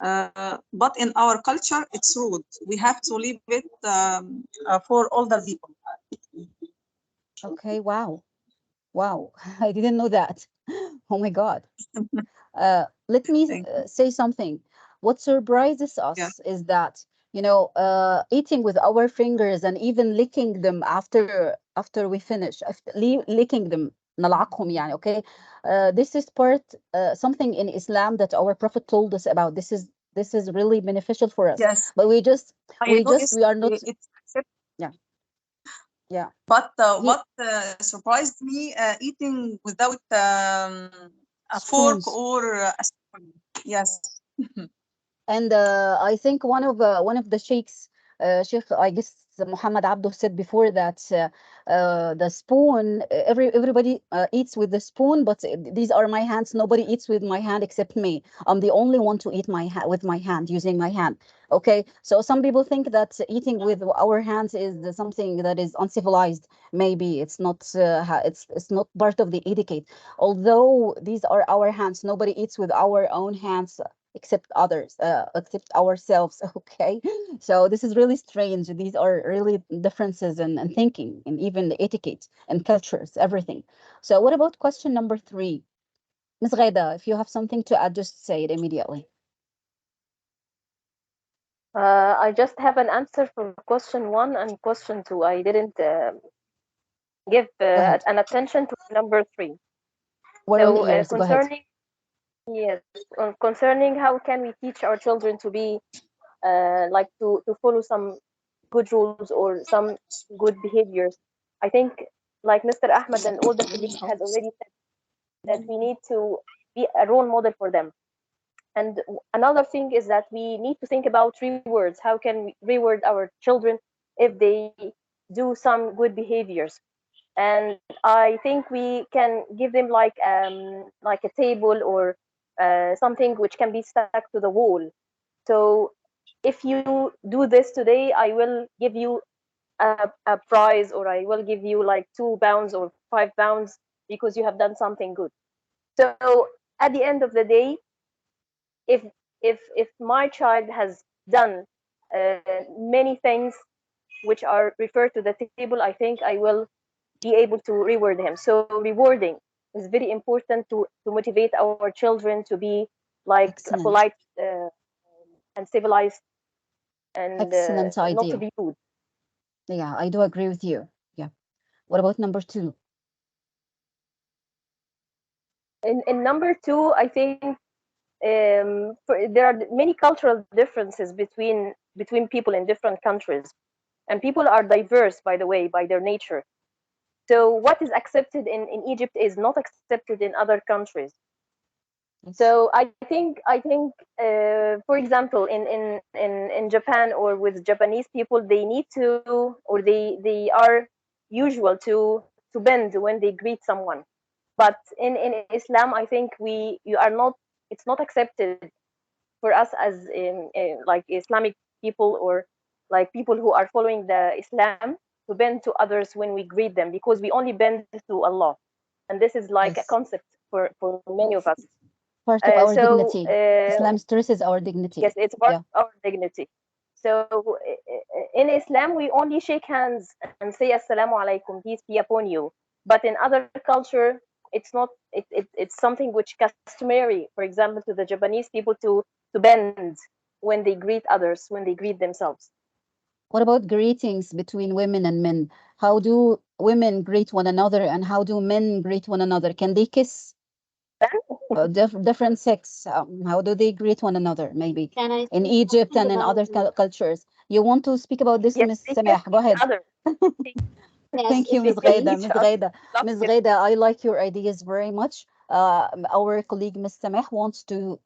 But in our culture, it's rude. We have to leave it for older people. Okay. Wow. Wow. I didn't know that. Oh my God. Let me Thank you. say something. What surprises Yeah. us is that, eating with our fingers and even licking them after we finish, licking them, نلعقهم يعني, okay? This is something in Islam that our Prophet told us about. This is really beneficial for us. Yes. But we I know are not, it's accepted. yeah, yeah. But what surprised me, eating without a fork Spoons. or a spoon. Yes. And I think one of the sheikhs, Sheikh, I guess Muhammad Abdo said before that the spoon, everybody eats with the spoon, but these are my hands. Nobody eats with my hand except me. I'm the only one to eat with my hand, using my hand. Okay, so some people think that eating with our hands is something that is uncivilized. Maybe it's not. It's not part of the etiquette. Although these are our hands, nobody eats with our own hands except others, except ourselves. Okay, so this is really strange. These are really differences in thinking and even the etiquette and cultures, everything. So what about question number 3? Ms. Ghaida, if you have something to add, just say it immediately. I just have an answer for question 1 and question 2. I didn't give Go ahead. an attention to number 3. We're all ears. Go ahead. Concerning, yes, concerning how can we teach our children to be like to follow some good rules or some good behaviors. I think, like Mr. Ahmed and all the colleagues has already said, that we need to be a role model for them. And another thing is that we need to think about rewards. How can we reward our children if they do some good behaviors? And I think we can give them like a table or something which can be stuck to the wall. So if you do this today, I will give you a prize, or I will give you like £2 or £5 because you have done something good. So at the end of the day, if if my child has done uh, many things which are referred to the table, I think I will be able to reward him. So rewarding is very important to motivate our children to be like a Excellent. polite and civilized, and Excellent not to idea. be rude. Yeah, I do agree with you. Yeah. What about number 2? In number two, I think there are many cultural differences between people in different countries, and people are diverse, by the way, by their nature. So what is accepted in Egypt is not accepted in other countries. Yes. So I think for example, in Japan or with Japanese people, they need to, or they are usual to bend when they greet someone. But in Islam, I think we you are not it's not accepted for us as in like Islamic people, or like people who are following the Islam, to bend to others when we greet them, because we only bend to Allah, and this is like a Yes. concept for many of us. Part of our So dignity. Islam stresses our dignity. yes, it's part Yeah. of our dignity. So in Islam, we only shake hands and say Assalamu alaikum, peace be upon you. But in other culture, it's not. It's something which customary, for example, to the Japanese people to bend when they greet others, when they greet themselves. What about greetings between women and men? How do women greet one another and how do men greet one another? Can they kiss? Different sex, how do they greet one another? Maybe Can I in say Egypt something and in about other cultures. You want to speak about this, Yes, Miss they kiss Sameh? Go each ahead. other. yes, Thank you, if They Ms. it's kiss Ghaida. me? each Ms. other. Ghaida. Love Ms. kiss. Ghaida, I like your ideas very much. Our colleague, Ms. Sameh, wants to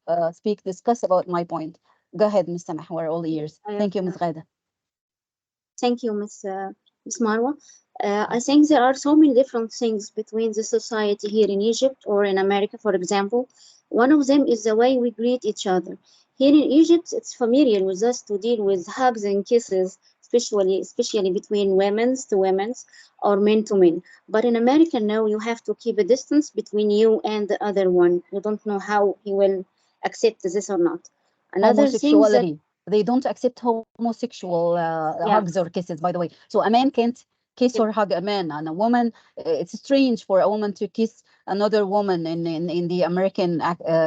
discuss about my point. Go ahead, Ms. Sameh. We're all ears. Thank you, Ms. Ghaida. Thank you, Miss Marwa. I think there are so many different things between the society here in Egypt or in America, for example. One of them is the way we greet each other. Here in Egypt, it's familiar with us to deal with hugs and kisses, especially between women's to women's or men to men. But in America now, you have to keep a distance between you and the other one. You don't know how he will accept this or not. Another thing that Homosexuality. They don't accept homosexual yeah, hugs or kisses, by the way. So a man can't kiss yeah, or hug a man, and a woman, it's strange for a woman to kiss another woman in the American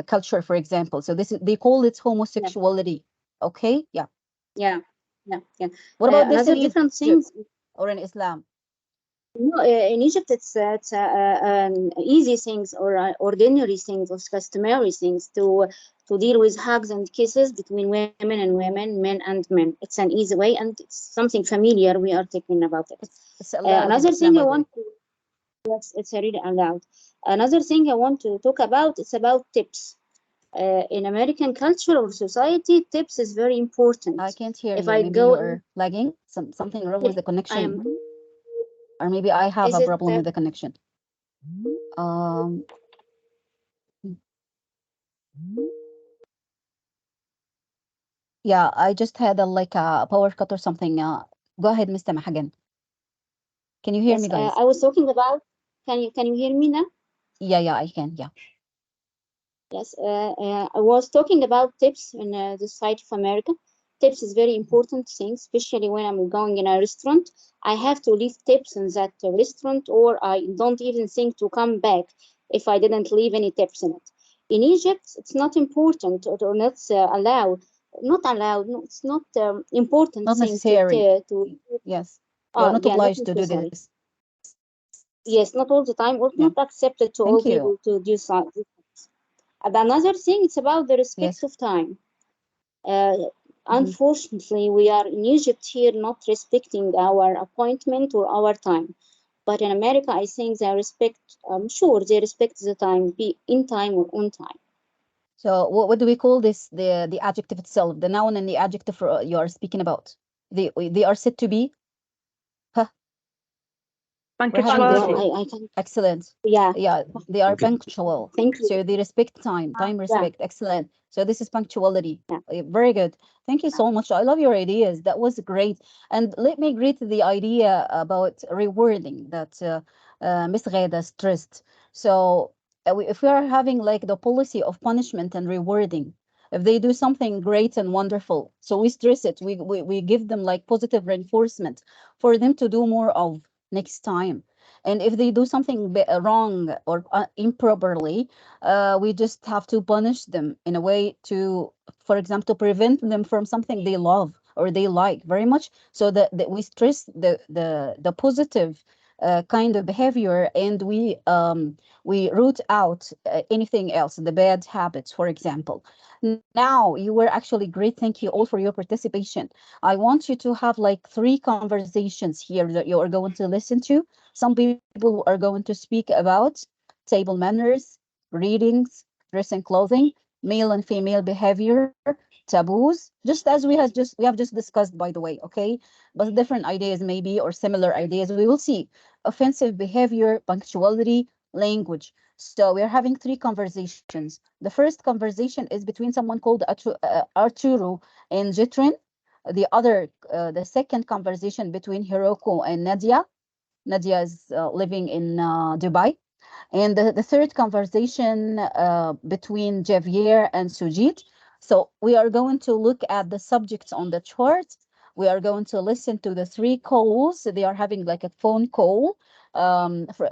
culture, for example. So they call it yeah, homosexuality. Okay, yeah. yeah, yeah, yeah. What about this in Another different Egypt things. or in Islam? No, in Egypt, it's easy things or ordinary things or customary things to deal with hugs and kisses between women and women, men and men. It's an easy way, and it's something familiar. We are talking about it. It's allowed in Another Islam, thing I by the way. want to yes, it's really allowed. Another thing I want to talk about it's about tips. In American culture or society, tips is very important. I can't hear If you. I Maybe go you in, are lagging. Something wrong with yes, the I connection, am. or maybe I have Is a it? problem with the connection. Um, yeah, I just had like a power cut or something. Go ahead, Mr. Mahagan. Can you hear Yes, me, guys? I was talking about. Can you hear me now? Yeah, I can. Yeah. Yes, I was talking about tips in the side of America. Tips is very important thing, especially when I'm going in a restaurant. I have to leave tips in that restaurant, or I don't even think to come back if I didn't leave any tips in it. In Egypt, it's not important or not allowed. Not allowed. No, it's not important Not thing necessary. to. Yes. You are not Yeah, not obliged to do necessary. this. Yes, not all the time, or Yeah. not accepted to all Thank you. people to do something. And another thing, it's about the respect Yes. of time. Uh, Unfortunately, we are in Egypt here not respecting our appointment or our time. But in America, I think they respect, I'm sure they respect the time, be in time or on time. So what do we call this? The adjective itself, the noun and the adjective you are speaking about. They are said to be. Huh, we're having this. Punctuality. I can, Excellent. yeah, Yeah, they are Okay. punctual. thank you. So they respect time Yeah, respect. Excellent. So this is punctuality. yeah. Very good. Thank you so much. I love your ideas. That was great. And let me greet the idea about rewarding that Miss Ghada stressed. So if we are having like the policy of punishment and rewarding, if they do something great and wonderful, so we stress it. We give them like positive reinforcement for them to do more of next time. And if they do something wrong or improperly, we just have to punish them in a way to, for example, to prevent them from something they love or they like very much, so that we stress the positive kind of behavior, and we root out anything else, the bad habits, for example. Now you were actually great. Thank you all for your participation. I want you to have like 3 conversations here that you are going to listen to. Some people are going to speak about table manners, readings, dress and clothing, male and female behavior, taboos, just as we have just discussed, by the way, okay? But different ideas maybe, or similar ideas. We will see offensive behavior, punctuality, language. So we are having 3 conversations. The first conversation is between someone called Arturo and Jitrin. The second conversation between Hiroko and Nadia. Nadia is living in Dubai. And the third conversation between Javier and Sujit. So we are going to look at the subjects on the chart. We are going to listen to the 3 calls. They are having like a phone call.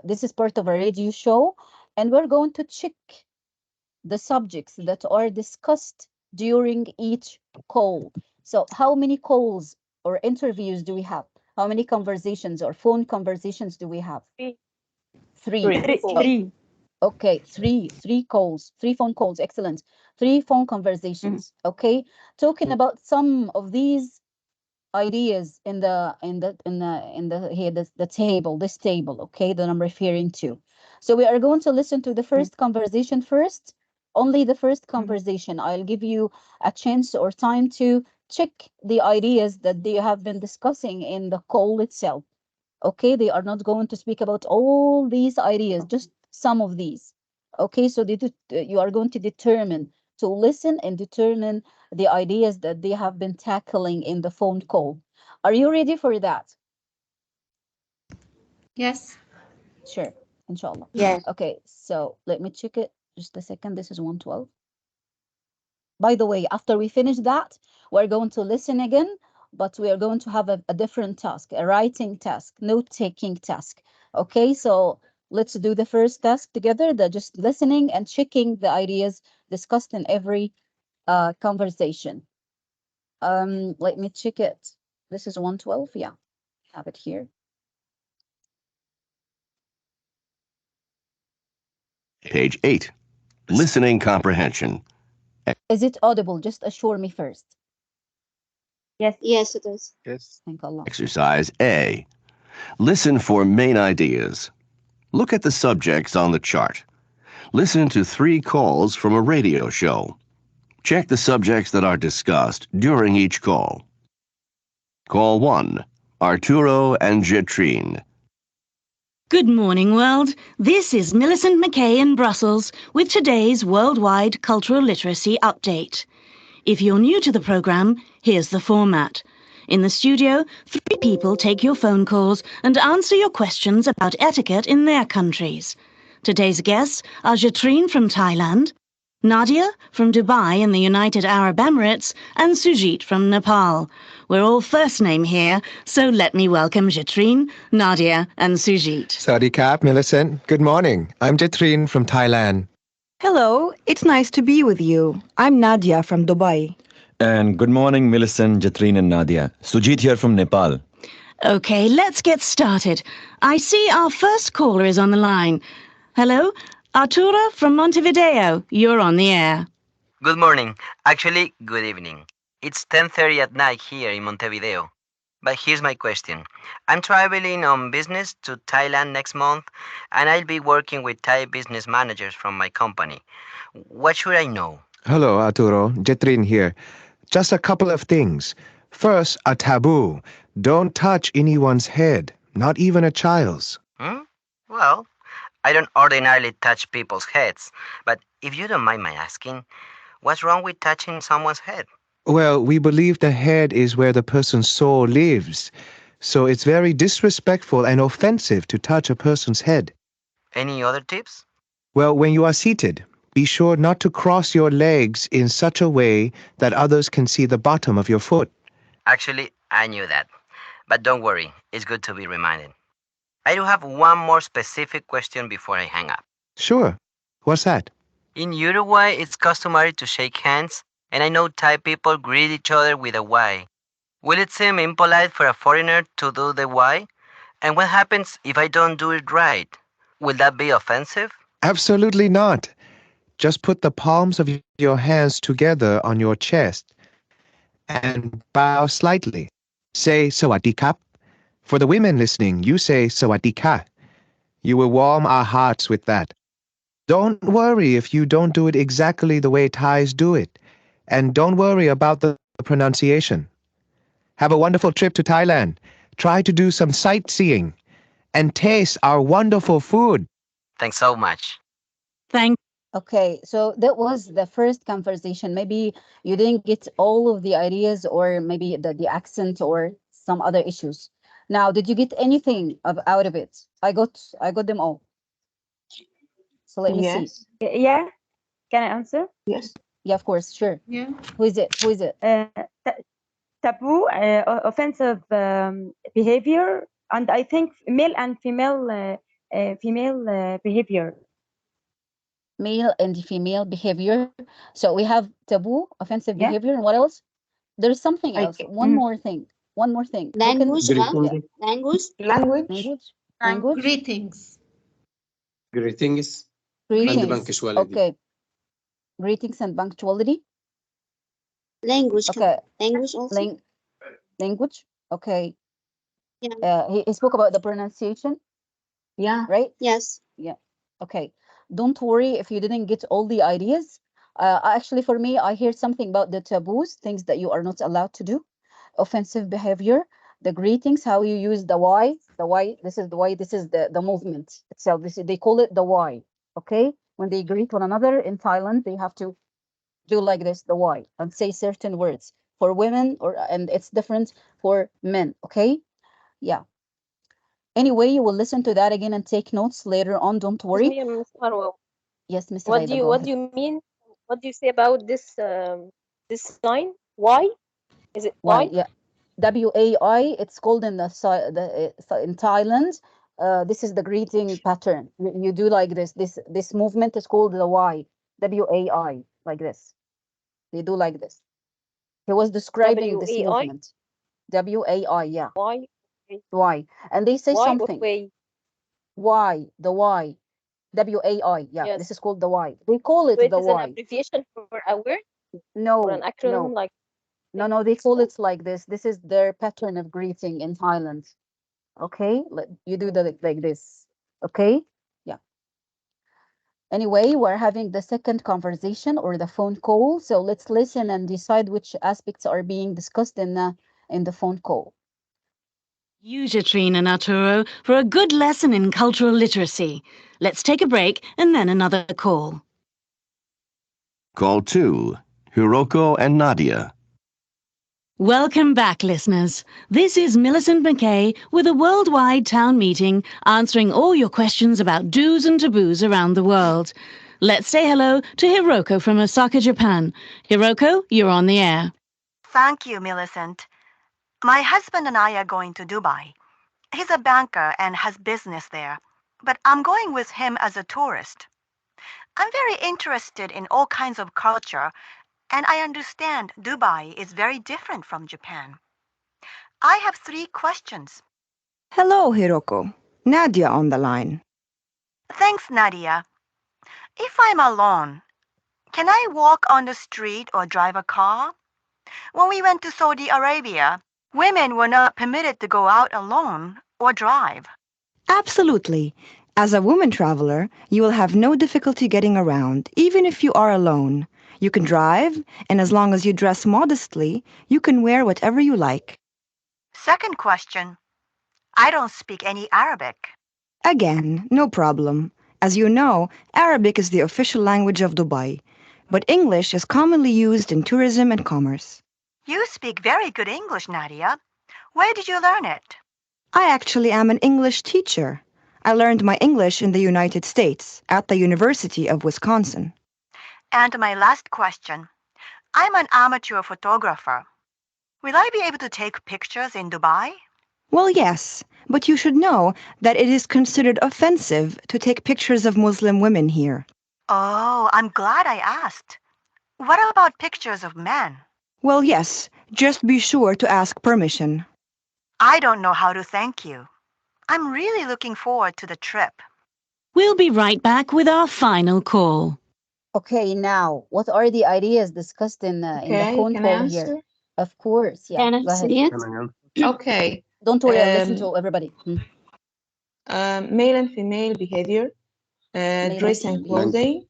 This is part of a radio show. And we're going to check the subjects that are discussed during each call. So how many calls or interviews do we have? How many conversations or phone conversations do we have? Three. 3. Three. Okay, three calls, 3 phone calls. Excellent. 3 phone conversations. Okay, talking about some of these ideas in the here the table, this table. Okay, that I'm referring to. So we are going to listen to the first conversation first. Only the first conversation. I'll give you a chance or time to check the ideas that they have been discussing in the call itself. Okay, they are not going to speak about all these ideas, just some of these. Okay, so you are going to determine to listen and determine the ideas that they have been tackling in the phone call. Are you ready for that? Yes. Sure, inshallah. Yes. Okay, so let me check it just a second. This is 112. By the way, after we finish that, we're going to listen again, but we are going to have a different task, a writing task, note-taking task. Okay, so let's do the first task together, the just listening and checking the ideas discussed in every conversation. Let me check it. This is 112, yeah, have it here. Page 8. Listening comprehension. Is it audible? Just assure me first. Yes. Yes, it is. Yes. Thank Allah. Exercise A. Listen for main ideas. Look at the subjects on the chart. Listen to 3 calls from a radio show. Check the subjects that are discussed during each call. Call 1. Arturo and Jetrine. Good morning, world. This is Millicent McKay in Brussels with today's Worldwide Cultural Literacy Update. If you're new to the programme, here's the format. In the studio, 3 people take your phone calls and answer your questions about etiquette in their countries. Today's guests are Jetrine from Thailand, Nadia from Dubai in the United Arab Emirates, and Sujit from Nepal. We're all first name here, so let me welcome Jetrine, Nadia, and Sujit. Sawadee Kap, Millicent. Good morning. I'm Jetrine from Thailand. Hello, it's nice to be with you. I'm Nadia from Dubai. And good morning, Millicent, Jetrine, and Nadia. Sujit here from Nepal. Okay, let's get started. I see our first caller is on the line. Hello, Arturo from Montevideo. You're on the air. Good morning. Actually, good evening. It's 10:30 at night here in Montevideo. But here's my question. I'm traveling on business to Thailand next month, and I'll be working with Thai business managers from my company. What should I know? Hello, Arturo. Jetrin here. Just a couple of things. First, a taboo. Don't touch anyone's head, not even a child's. Hmm? Well, I don't ordinarily touch people's heads, but if you don't mind my asking, what's wrong with touching someone's head? Well, we believe the head is where the person's soul lives. So it's very disrespectful and offensive to touch a person's head. Any other tips? Well, when you are seated, be sure not to cross your legs in such a way that others can see the bottom of your foot. Actually, I knew that. But don't worry, it's good to be reminded. I do have one more specific question before I hang up. Sure. What's that? In Uruguay, it's customary to shake hands, and I know Thai people greet each other with a Y. Will it seem impolite for a foreigner to do the Y? And what happens if I don't do it right? Will that be offensive? Absolutely not. Just put the palms of your hands together on your chest and bow slightly. Say Sawadee Kap. For the women listening, you say Sawadee Ka. You will warm our hearts with that. Don't worry if you don't do it exactly the way Thais do it. And don't worry about the pronunciation. Have a wonderful trip to Thailand. Try to do some sightseeing and taste our wonderful food. Thanks so much. Thank Okay, so that was the first conversation. Maybe you didn't get all of the ideas, or maybe the accent or some other issues. Now, did you get anything out of it? I got them all. So let me see. Yes. Yeah, can I answer? Yes. Yeah, of course, sure. Yeah. Who is it? Who is it? Taboo, offensive behavior, and I think male and female behavior. Male and female behavior. So we have taboo, offensive Yeah. behavior, and what else? There's something I else. ca- One more thing. One more thing. Who can? Language, Yeah. language. Language. Language. And Language. greetings. greetings and Greetings. punctuality. Okay. Greetings and punctuality. Language. Okay. Language also. Language. Okay. Yeah. He spoke about the pronunciation, Yeah. right? Yes. Yeah. Okay. Don't worry if you didn't get all the ideas. Actually, for me, I hear something about the taboos, things that you are not allowed to do, offensive behavior, the greetings, how you use the Y. The Y. This is the Y. This is the movement itself. They call it the Y. Okay. When they greet one another in Thailand, they have to do like this, the Y, and say certain words for women, and it's different for men. Okay. Yeah. Anyway, you will listen to that again and take notes later on. Don't Excuse worry. me, Ms. Marwa. Yes, Miss What do Ghaiba, you go what do ahead. you mean? What do you say about this sign? Why? Is it Why? why? Yeah. WAI. It's called in in Thailand. This is the greeting pattern. You do like this. This movement is called the Y. WAI. Like this. They do like this. He was describing this WAI? movement. WAI. Yeah. Why? Okay. Y. And they say Why? What something. way? Y. The Y. WAI. Yeah. This Yes. is called the Y. They call it So it the is an Y. abbreviation for a word or an No. acronym No. like No, they call it like this. This is their pattern of greeting in Thailand. Okay, you do that like this. Okay, yeah. Anyway, we're having the second conversation or the phone call. So let's listen and decide which aspects are being discussed in the phone call. you, Jatrine and Arturo, for a good lesson in cultural literacy. Let's take a break and then another call. Call 2. Hiroko and Nadia. Welcome back, listeners. This is Millicent McKay with a worldwide town meeting answering all your questions about do's and taboos around the world. Let's say hello to Hiroko from Osaka, Japan. Hiroko, you're on the air. Thank you, Millicent. My husband and I are going to Dubai. He's a banker and has business there, but I'm going with him as a tourist. I'm very interested in all kinds of culture, and I understand Dubai is very different from Japan. I have 3 questions. Hello, Hiroko. Nadia on the line. Thanks, Nadia. If I'm alone, can I walk on the street or drive a car? When we went to Saudi Arabia, women were not permitted to go out alone or drive. Absolutely. As a woman traveler, you will have no difficulty getting around, even if you are alone. You can drive, and as long as you dress modestly, you can wear whatever you like. Second question. I don't speak any Arabic. Again, no problem. As you know, Arabic is the official language of Dubai, but English is commonly used in tourism and commerce. You speak very good English, Nadia. Where did you learn it? I actually am an English teacher. I learned my English in the United States, at the University of Wisconsin. And my last question. I'm an amateur photographer. Will I be able to take pictures in Dubai? Well, yes, but you should know that it is considered offensive to take pictures of Muslim women here. Oh, I'm glad I asked. What about pictures of men? Well, yes, just be sure to ask permission. I don't know how to thank you. I'm really looking forward to the trip. We'll be right back with our final call. Okay, now, what are the ideas discussed in the Okay, phone can I call here? answer? Of course, yeah. Can I Go ahead. see it? Okay. Don't worry, I'll listen to everybody. Male and female behavior, Male and dress and female behavior. clothing,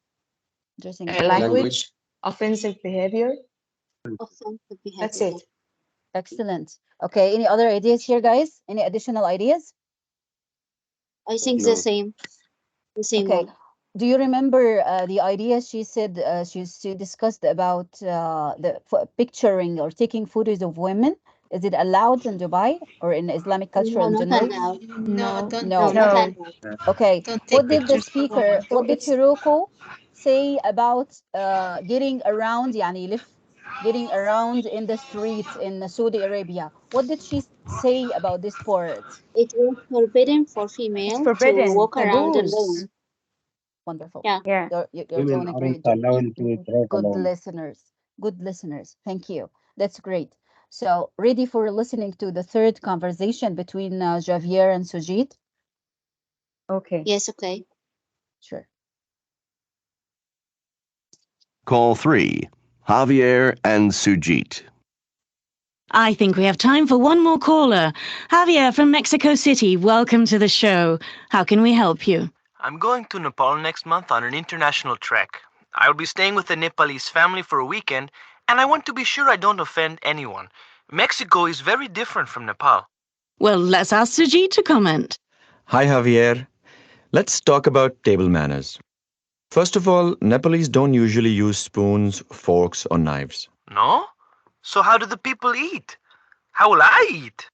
Dressing and clothing. language, offensive behavior. Offensive That's behavior. it. Excellent. Okay, any other ideas here, guys? Any additional ideas? I think No. the same. The same Okay. one. Do you remember the idea she said she discussed about picturing or taking photos of women? Is it allowed in Dubai or in Islamic culture No, in not general? allowed. No, don't No. Not No. allowed. Okay. don't What take did the pictures of speaker, women. what did Hiroko say about getting around, يعني يلف, getting around in the streets in Saudi Arabia? What did she say about this part? It was forbidden for It's female to forbidden. walk around Taboos. alone. Wonderful. Yeah. Yeah. You're Women doing a aren't great job. allowed to drive Good alone. listeners. Good listeners. Thank you. That's great. So, ready for listening to the third conversation between Javier and Sujit? Okay. Yes, okay. Sure. Call 3. Javier and Sujit. I think we have time for one more caller. Javier from Mexico City, welcome to the show. How can we help you? I'm going to Nepal next month on an international trek. I'll be staying with a Nepalese family for a weekend, and I want to be sure I don't offend anyone. Mexico is very different from Nepal. Well, let's ask Sujit to comment. Hi, Javier. Let's talk about table manners. First of all, Nepalese don't usually use spoons, forks, or knives. No? So how do the people eat? How will I eat?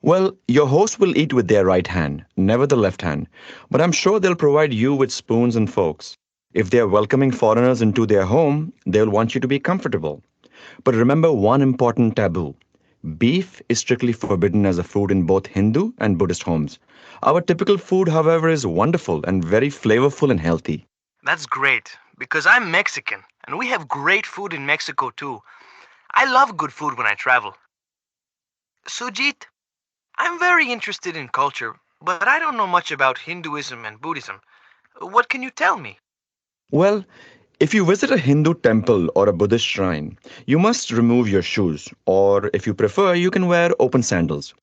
Well, your host will eat with their right hand, never the left hand, but I'm sure they'll provide you with spoons and forks. If they're welcoming foreigners into their home, they'll want you to be comfortable. But remember one important taboo. Beef is strictly forbidden as a food in both Hindu and Buddhist homes. Our typical food, however, is wonderful and very flavorful and healthy. That's great, because I'm Mexican, and we have great food in Mexico too. I love good food when I travel. Sujit, I'm very interested in culture, but I don't know much about Hinduism and Buddhism. What can you tell me? Well, if you visit a Hindu temple or a Buddhist shrine, you must remove your shoes, or if you prefer, you can wear open sandals.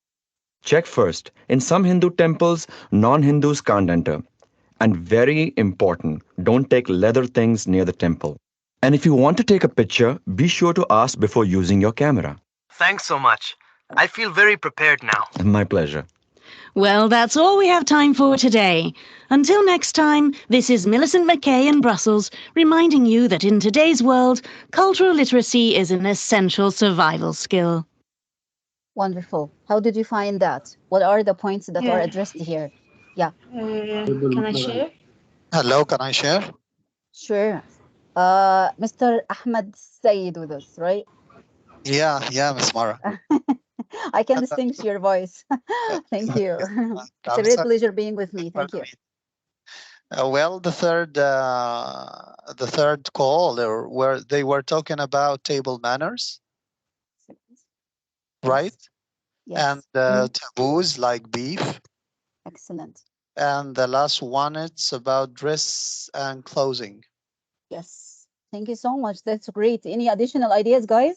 Check first, in some Hindu temples, non-Hindus can't enter. And very important, don't take leather things near the temple. And if you want to take a picture, be sure to ask before using your camera. Thanks so much. I feel very prepared now. My pleasure. Well, that's all we have time for today. Until next time, this is Millicent McKay in Brussels, reminding you that in today's world, cultural literacy is an essential survival skill. Wonderful. How did you find that? What are the points that are Yeah. addressed here? Yeah. Can I share? Hello, can I share? Sure. Mr. Ahmed Said with us, right? Yeah, Miss Mara. I can distinguish your voice. Thank you. It's a great pleasure being with me. Thank you. Well, the third call, where they were talking about table manners, right? Yes. And taboos like beef. Excellent. And the last one, it's about dress and clothing. Yes. Thank you so much. That's great. Any additional ideas, guys?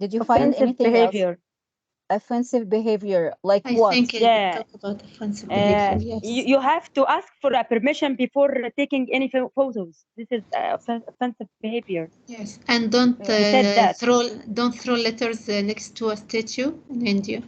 Did you find Offensive anything else? behavior. Offensive behavior, like I what? think it Yeah. talk about offensive behavior. Yes. You have to ask for a permission before taking any photos. This is offensive behavior. Yes, and don't You said that. throw letters next to a statue in India.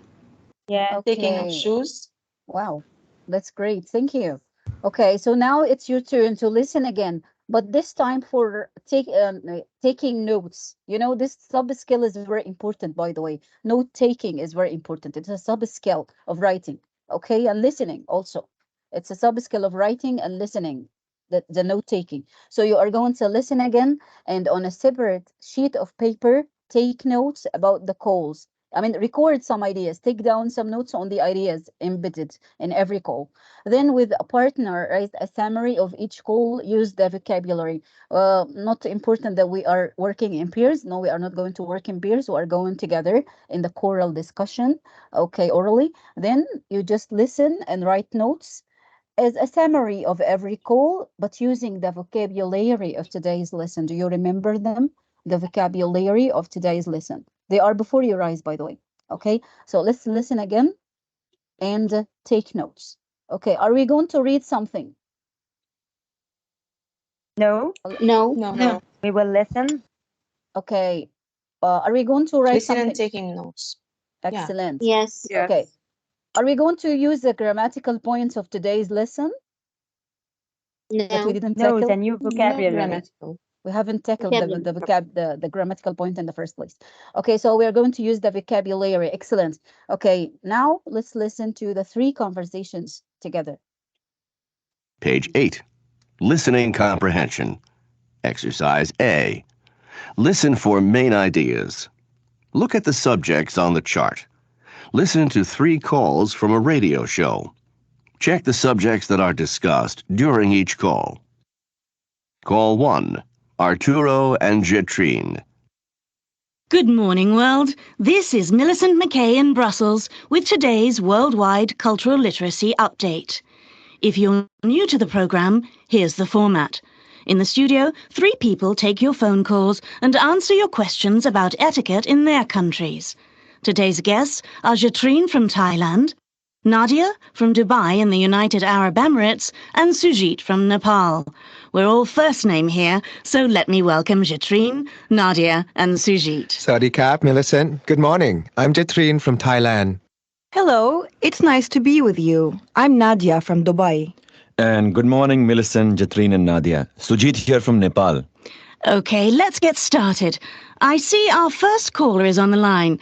Yeah. Taking off Okay. shoes. Wow, that's great. Thank you. Okay, so now it's your turn to listen again, but this time for taking notes. You know, this sub skill is very important, by the way. Note taking is very important. It's a sub skill of writing. Okay, and listening also. It's a sub skill of writing and listening, the note taking. So you are going to listen again, and on a separate sheet of paper, take notes about the calls. I mean, record some ideas, take down some notes on the ideas embedded in every call. Then, with a partner, write a summary of each call, use the vocabulary. Not important that we are working in pairs. No, we are not going to work in pairs. We are going together in the choral discussion, okay, orally. Then you just listen and write notes as a summary of every call, but using the vocabulary of today's lesson. Do you remember them? The vocabulary of today's lesson. They are before your eyes, by the way. Okay, so let's listen again and take notes. Okay, are we going to read something? No. No. No. We will listen. Okay, are we going to write Listen and something? taking notes. Yeah. Excellent. Yes. Okay, are we going to use the grammatical points of today's lesson that we No. didn't No, the tackle? new Not vocabulary. grammatical. We haven't tackled Vocabulary. the grammatical point in the first place. Okay, so we are going to use the vocabulary. Excellent. Okay, now let's listen to the three conversations together. Page 8. Listening Comprehension. Exercise A. Listen for main ideas. Look at the subjects on the chart. Listen to 3 calls from a radio show. Check the subjects that are discussed during each call. Call 1. Arturo and Jetrine. Good morning, world. This is Millicent McKay in Brussels with today's worldwide cultural literacy update. If you're new to the program, here's the format. In the studio, 3 people take your phone calls and answer your questions about etiquette in their countries. Today's guests are Jetrine from Thailand, Nadia from Dubai in the United Arab Emirates, and Sujit from Nepal. We're all first name here, so let me welcome Jetrine, Nadia, and Sujit. Sawadee Kap, Millicent. Good morning. I'm Jetrine from Thailand. Hello, it's nice to be with you. I'm Nadia from Dubai. And good morning, Millicent, Jetrine, and Nadia. Sujit here from Nepal. Okay, let's get started. I see our first caller is on the line.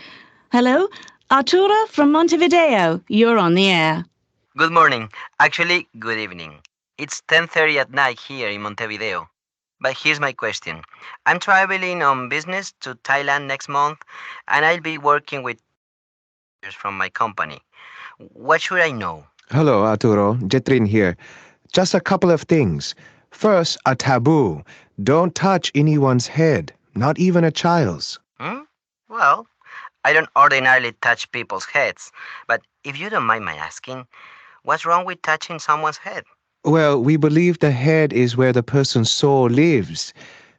Hello, Arturo from Montevideo. You're on the air. Good morning. Actually, good evening. It's 10:30 at night here in Montevideo. But here's my question. I'm traveling on business to Thailand next month, and I'll be working with from my company. What should I know? Hello, Arturo. Jetrine here. Just a couple of things. First, a taboo. Don't touch anyone's head, not even a child's. Well, I don't ordinarily touch people's heads, but if you don't mind my asking, what's wrong with touching someone's head? Well, we believe the head is where the person's soul lives.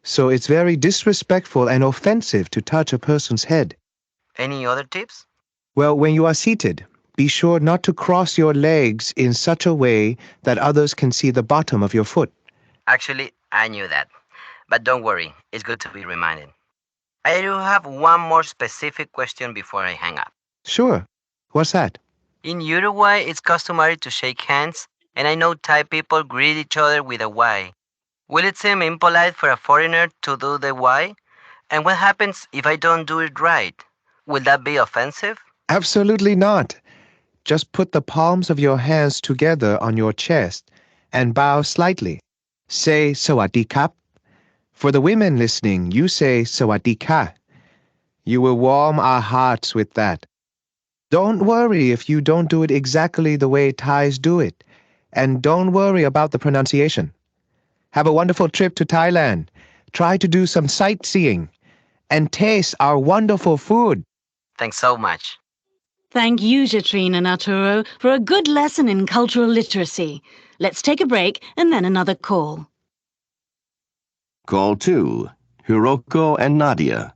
So it's very disrespectful and offensive to touch a person's head. Any other tips? Well, when you are seated, be sure not to cross your legs in such a way that others can see the bottom of your foot. Actually, I knew that. But don't worry, it's good to be reminded. I do have one more specific question before I hang up. Sure. What's that? In Uruguay, it's customary to shake hands, and I know Thai people greet each other with a Y. Will it seem impolite for a foreigner to do the Y? And what happens if I don't do it right? Will that be offensive? Absolutely not. Just put the palms of your hands together on your chest and bow slightly. Say Sawadee Kap. For the women listening, you say Sawadee Ka. You will warm our hearts with that. Don't worry if you don't do it exactly the way Thais do it. And don't worry about the pronunciation. Have a wonderful trip to Thailand. Try to do some sightseeing. And taste our wonderful food. Thanks so much. Thank you, Jetrine and Arturo, for a good lesson in cultural literacy. Let's take a break and then another call. Call 2. Hiroko and Nadia.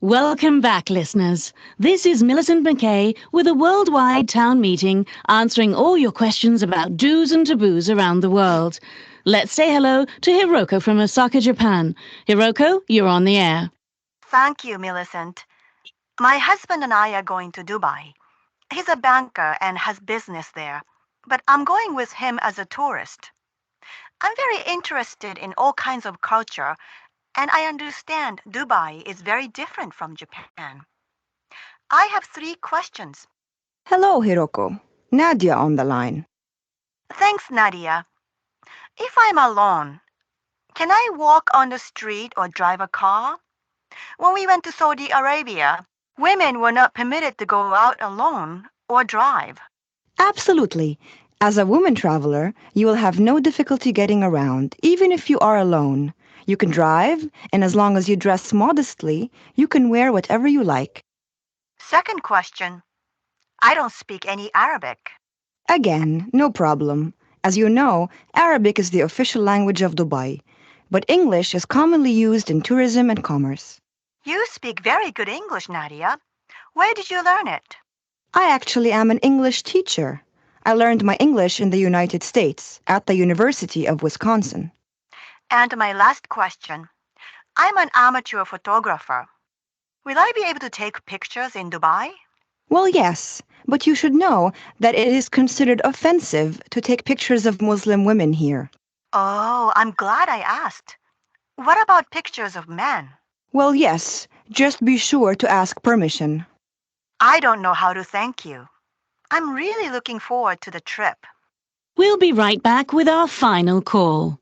Welcome back, listeners. This is Millicent McKay with a worldwide town meeting answering all your questions about do's and taboos around the world. Let's say hello to Hiroko from Osaka, Japan. Hiroko, you're on the air. Thank you, Millicent. My husband and I are going to Dubai. He's a banker and has business there, but I'm going with him as a tourist. I'm very interested in all kinds of culture, and I understand Dubai is very different from Japan. I have 3 questions. Hello, Hiroko. Nadia on the line. Thanks, Nadia. If I'm alone, can I walk on the street or drive a car? When we went to Saudi Arabia, women were not permitted to go out alone or drive. Absolutely. As a woman traveler, you will have no difficulty getting around, even if you are alone. You can drive, and as long as you dress modestly, you can wear whatever you like. Second question. I don't speak any Arabic. Again, no problem. As you know, Arabic is the official language of Dubai, but English is commonly used in tourism and commerce. You speak very good English, Nadia. Where did you learn it? I actually am an English teacher. I learned my English in the United States, at the University of Wisconsin. And my last question. I'm an amateur photographer. Will I be able to take pictures in Dubai? Well, yes, but you should know that it is considered offensive to take pictures of Muslim women here. Oh, I'm glad I asked. What about pictures of men? Well, yes, just be sure to ask permission. I don't know how to thank you. I'm really looking forward to the trip. We'll be right back with our final call.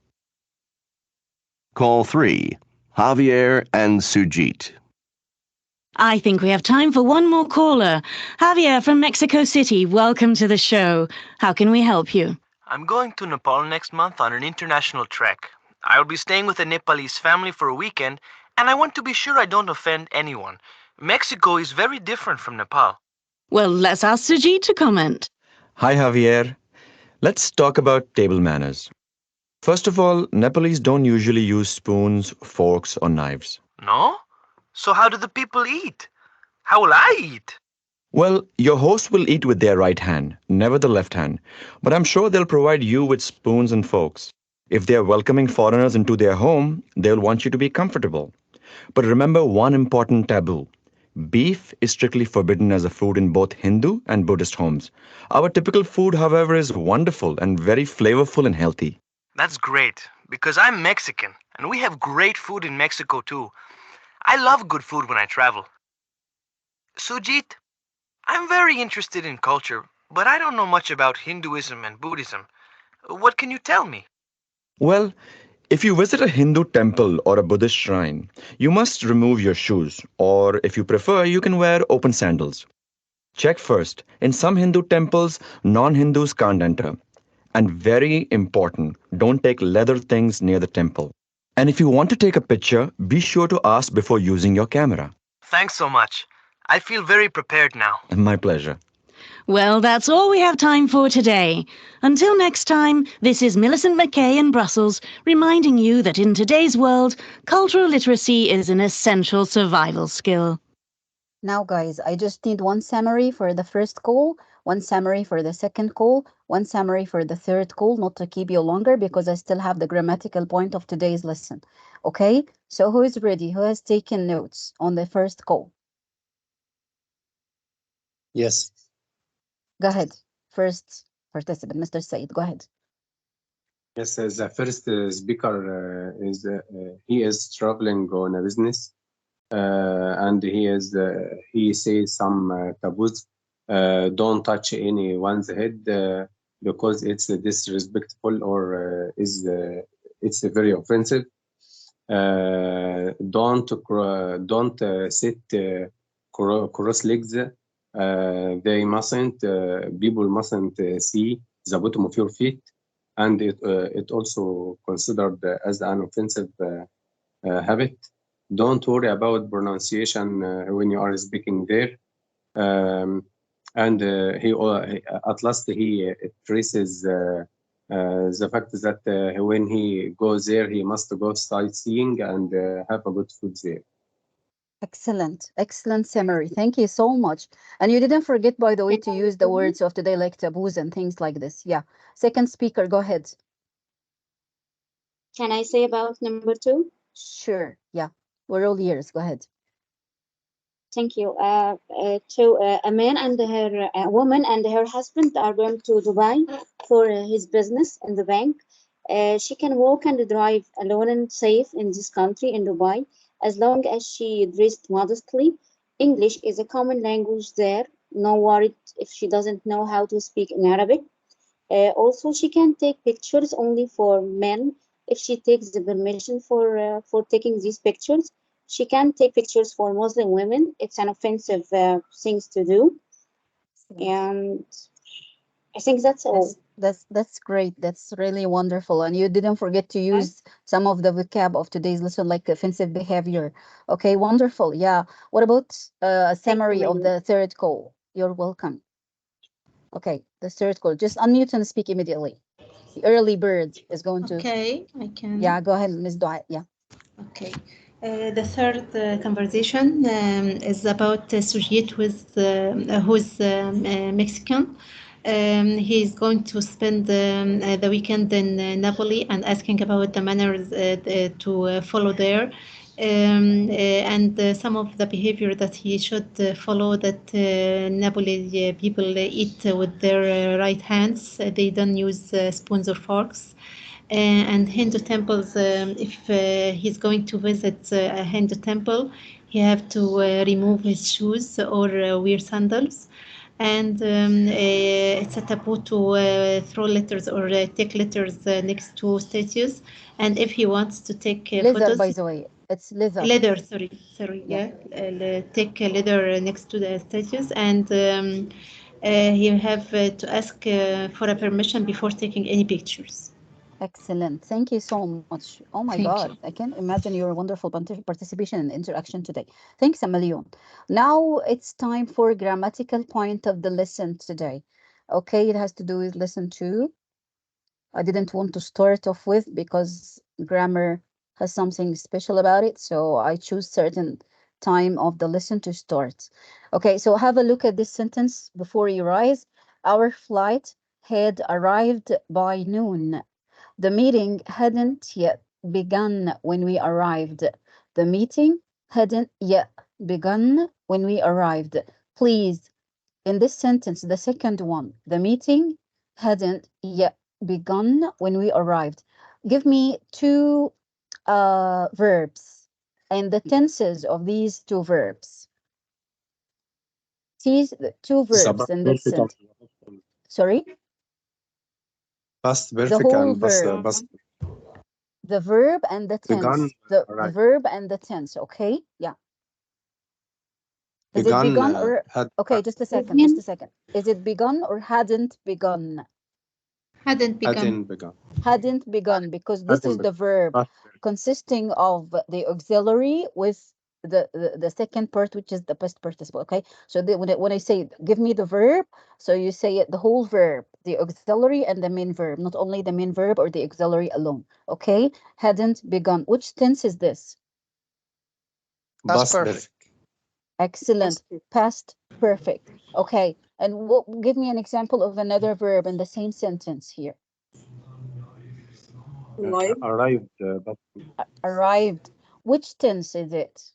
Call 3. Javier and Sujit. I think we have time for one more caller. Javier from Mexico City, welcome to the show. How can we help you? I'm going to Nepal next month on an international trek. I will be staying with a Nepalese family for a weekend, and I want to be sure I don't offend anyone. Mexico is very different from Nepal. Well, let's ask Sujit to comment. Hi, Javier. Let's talk about table manners. First of all, Nepalese don't usually use spoons, forks, or knives. No? So how do the people eat? How will I eat? Well, your host will eat with their right hand, never the left hand, but I'm sure they'll provide you with spoons and forks. If they're welcoming foreigners into their home, they'll want you to be comfortable. But remember one important taboo. Beef is strictly forbidden as a food in both Hindu and Buddhist homes. Our typical food, however, is wonderful and very flavorful and healthy. That's great, because I'm Mexican, and we have great food in Mexico too. I love good food when I travel. Sujit, I'm very interested in culture, but I don't know much about Hinduism and Buddhism. What can you tell me? Well, if you visit a Hindu temple or a Buddhist shrine, you must remove your shoes, or if you prefer, you can wear open sandals. Check first. In some Hindu temples, non-Hindus can't enter. And very important, don't take leather things near the temple. And if you want to take a picture, be sure to ask before using your camera. Thanks so much. I feel very prepared now. My pleasure. Well, that's all we have time for today. Until next time, this is Millicent McKay in Brussels, reminding you that in today's world, cultural literacy is an essential survival skill. Now, guys, I just need one summary for the first call, one summary for the second call, one summary for the third call, not to keep you longer because I still have the grammatical point of today's lesson. Okay? So who is ready? Who has taken notes on the first call? Yes. Go ahead. First participant, Mr. Said, go ahead. Yes, the first speaker he is traveling on a business, and he says some taboos. Don't touch anyone's head because it's disrespectful or it's very offensive. Don't sit cross legs. They mustn't. People mustn't see the bottom of your feet, and it also considered as an offensive habit. Don't worry about pronunciation when you are speaking there. And at last he traces the fact that when he goes there, he must go sightseeing and have a good food there. Excellent, excellent summary. Thank you so much. And you didn't forget, by the way, to use the words of today like taboos and things like this. Yeah. Second speaker, go ahead. Can I say about number 2? Sure. Yeah. We're all ears. Go ahead. Thank you. A man and her a woman and her husband are going to Dubai for his business in the bank. She can walk and drive alone and safe in this country in Dubai as long as she dressed modestly. English is a common language there. No worry if she doesn't know how to speak in Arabic. Also, she can take pictures only for men if she takes the permission for taking these pictures. She can take pictures for Muslim women. It's an offensive thing to do, and I think that's all. That's great. That's really wonderful. And you didn't forget to use some of the vocab of today's lesson, like offensive behavior. Okay, wonderful. Yeah. What about a summary of the third call? You're welcome. Okay, the third call. Just unmute and speak immediately. The early bird is going to. Okay, I can. Yeah, go ahead, Ms. Dua. Yeah. Okay. The third conversation is about Sujit who's Mexican. He's going to spend the weekend in Napoli and asking about the manners to follow there. And some of the behavior that he should follow, that Napoli people eat with their right hands. They don't use spoons or forks. And Hindu temples, if he's going to visit a Hindu temple, he have to remove his shoes or wear sandals. And it's a taboo to throw letters or take letters next to statues. And if he wants to take Leather, photos, by the way, it's leather. leather, sorry, yeah. Take a leather next to the statues, and you have to ask for a permission before taking any pictures. Excellent. Thank you so much. Oh my Thank God. you. I can imagine your wonderful participation and interaction today. Thanks a million. Now it's time for grammatical point of the lesson today. Okay, it has to do with lesson 2. I didn't want to start off with because grammar has something special about it. So I choose certain time of the lesson to start. Okay, so have a look at this sentence before you rise. Our flight had arrived by noon. The meeting hadn't yet begun when we arrived. The meeting hadn't yet begun when we arrived. Please, in this sentence, the second one, the meeting hadn't yet begun when we arrived. Give me two verbs and the tenses of these two verbs. These two verbs in this sentence. Sorry? Past The perfect whole and past, verb. past The verb and the tense. begun, The right. verb and the tense, okay? Yeah. Is it Begun, begun or had okay, just a second, just a second. Is it begun or hadn't begun? Hadn't begun. hadn't begun. Hadn't begun, because this Hadn't is the begun. verb Past consisting of the auxiliary with the second part, which is the past participle. Okay, so when I say give me the verb, so you say it the whole verb, the auxiliary and the main verb, not only the main verb or the auxiliary alone. Okay, hadn't begun. Which tense is this? Past past perfect. perfect. Excellent. Past perfect. Okay, and give me an example of another verb in the same sentence here. Arrived, Arrived. Which tense is it?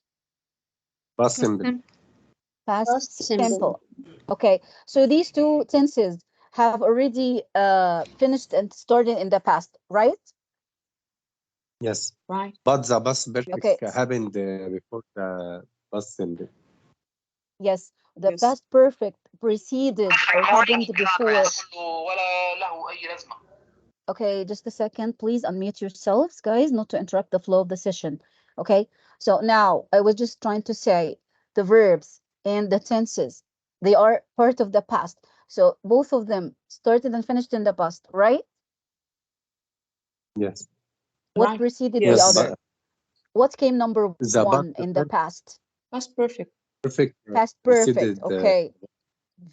past simple. Past Past simple. simple. Okay, so these two tenses have already finished and started in the past, right? Yes. Right. But the past perfect Okay. happened before the past simple. Yes, the past perfect preceded or happened before. Okay, just a second. Please unmute yourselves, guys, not to interrupt the flow of the session. Okay, so now I was just trying to say the verbs and the tenses, they are part of the past. So both of them started and finished in the past, right? Yes. What preceded Yes, the other? but What came number the one past in the past? Past perfect. perfect Past perfect. preceded Okay,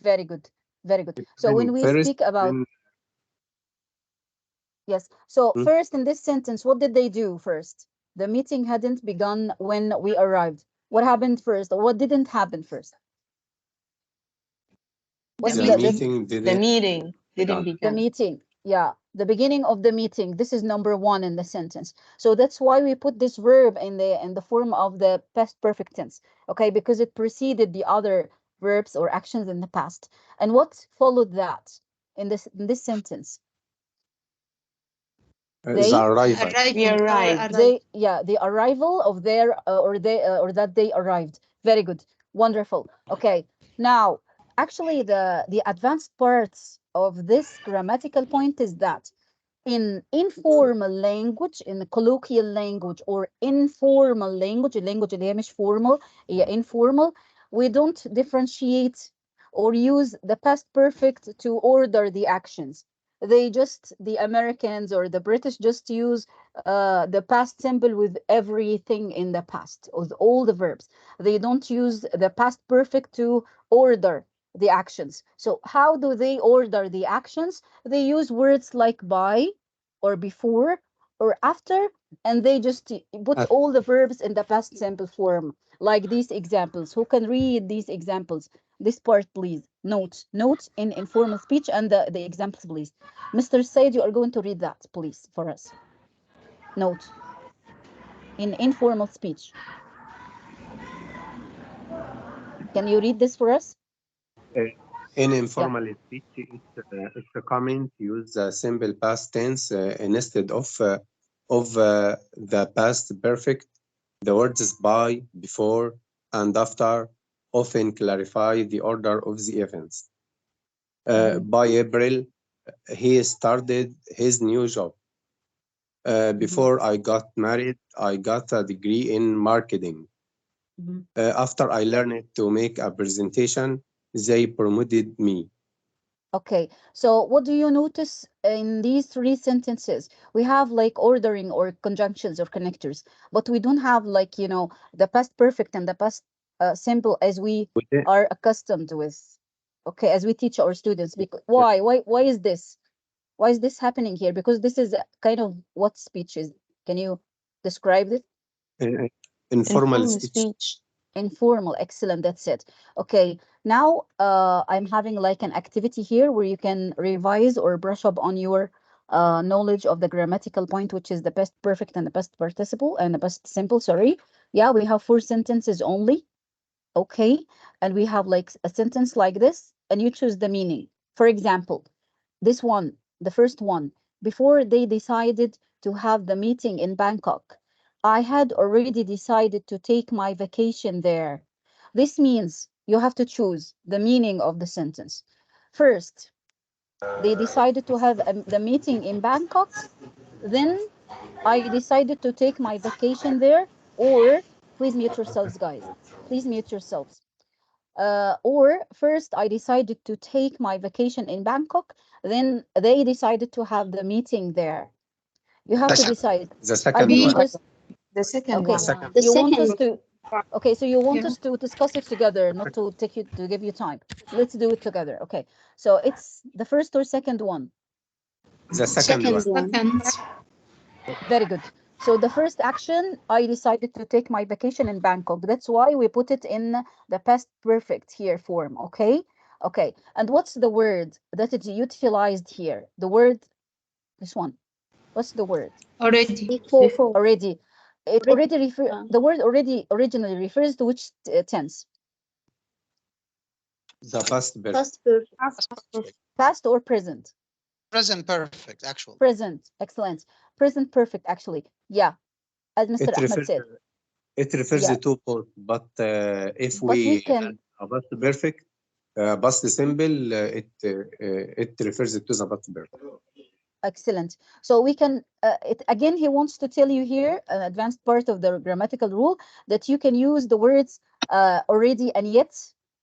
very good. Very good. So when we first, speak about, then yes, so Hmm? first in this sentence, what did they do first? The meeting hadn't begun when we arrived. What happened first, or what didn't happen first? What's The meeting The didn't meeting didn't begun. the begin. meeting? Yeah, the beginning of the meeting. This is number one in the sentence. So that's why we put this verb in the form of the past perfect tense. Okay, because it preceded the other verbs or actions in the past. And what followed that in this sentence? The They arrival. We arrived. the arrival of their or that they arrived. Very good, wonderful. Okay, now actually the advanced parts of this grammatical point is that in informal language, in colloquial language or informal language, language اللي هي مش formal هي informal, we don't differentiate or use the past perfect to order the actions. They just, the Americans or the British just use the past simple with everything in the past, with all the verbs. They don't use the past perfect to order the actions. So how do they order the actions? They use words like by or before or after, and they just put all the verbs in the past simple form, like these examples. Who can read these examples? This part, please. Notes in informal speech and the examples, please. Mr. Said, you are going to read that, please, for us. Note in informal speech. Can you read this for us? In informal speech, it's common to use the simple past tense instead of the past perfect. The words by, before, and after often clarify the order of the events. By April, he started his new job. Before I got married, I got a degree in marketing. After I learned to make a presentation, they promoted me. Okay, so what do you notice in these three sentences? We have like ordering or conjunctions or connectors, but we don't have like, the past perfect and the past simple as we are accustomed with. Okay, as we teach our students. Because why is this? Why is this happening here? Because this is kind of what speech is. Can you describe it? Informal speech. Informal, excellent, that's it. Okay, now I'm having like an activity here where you can revise or brush up on your knowledge of the grammatical point, which is the past perfect and the past participle and the past simple, sorry. Yeah, we have 4 sentences only. Okay, and we have like a sentence like this, and you choose the meaning. For example, this one, the first one, before they decided to have the meeting in Bangkok, I had already decided to take my vacation there. This means you have to choose the meaning of the sentence. First, they decided to have the meeting in Bangkok. Then I decided to take my vacation there. Or, please mute yourselves, guys. Please mute yourselves. Or first I decided to take my vacation in Bangkok, then they decided to have the meeting there. You have to decide. The Are second you one. interested? The second Okay, one. you want us to, okay, so you want Yeah. us to discuss it together, not to give you time. Let's do it together. Okay, so it's the first or second one? The second one. Second. Very good. So the first action, I decided to take my vacation in Bangkok. That's why we put it in the past perfect here form. Okay. Okay. And what's the word that is utilized here? The word, this one. What's the word? Already. Before. Already. It already the word already originally refers to which tense? The past perfect. Past perfect. Past or present? Present perfect, actually. Present. Excellent. Present perfect, actually. Yeah. As Mr. Ahmed said. It refers Yeah. to both, but if But we we can add a past perfect, past simple, it refers to the past perfect. excellent. So we can, again, he wants to tell you here, an advanced part of the grammatical rule, that you can use the words already and yet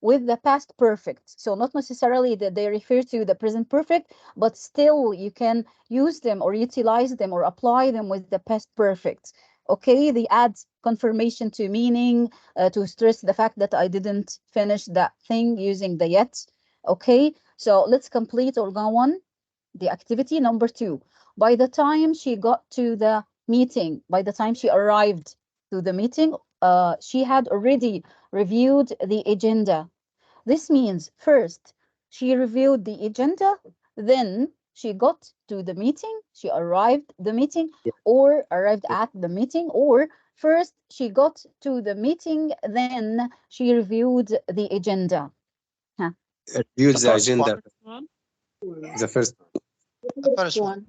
with the past perfect. So not necessarily that they refer to the present perfect, but still you can use them or utilize them or apply them with the past perfect. Okay, they add confirmation to meaning, to stress the fact that I didn't finish that thing using the yet. Okay, so let's complete or go on. The activity number 2. By the time she got to the meeting, by the time she arrived to the meeting, she had already reviewed the agenda. This means first she reviewed the agenda, then she got to the meeting, she arrived the meeting or arrived at the meeting, or first she got to the meeting, then she reviewed the agenda. Huh. Reviews the first one. agenda. The first The first one.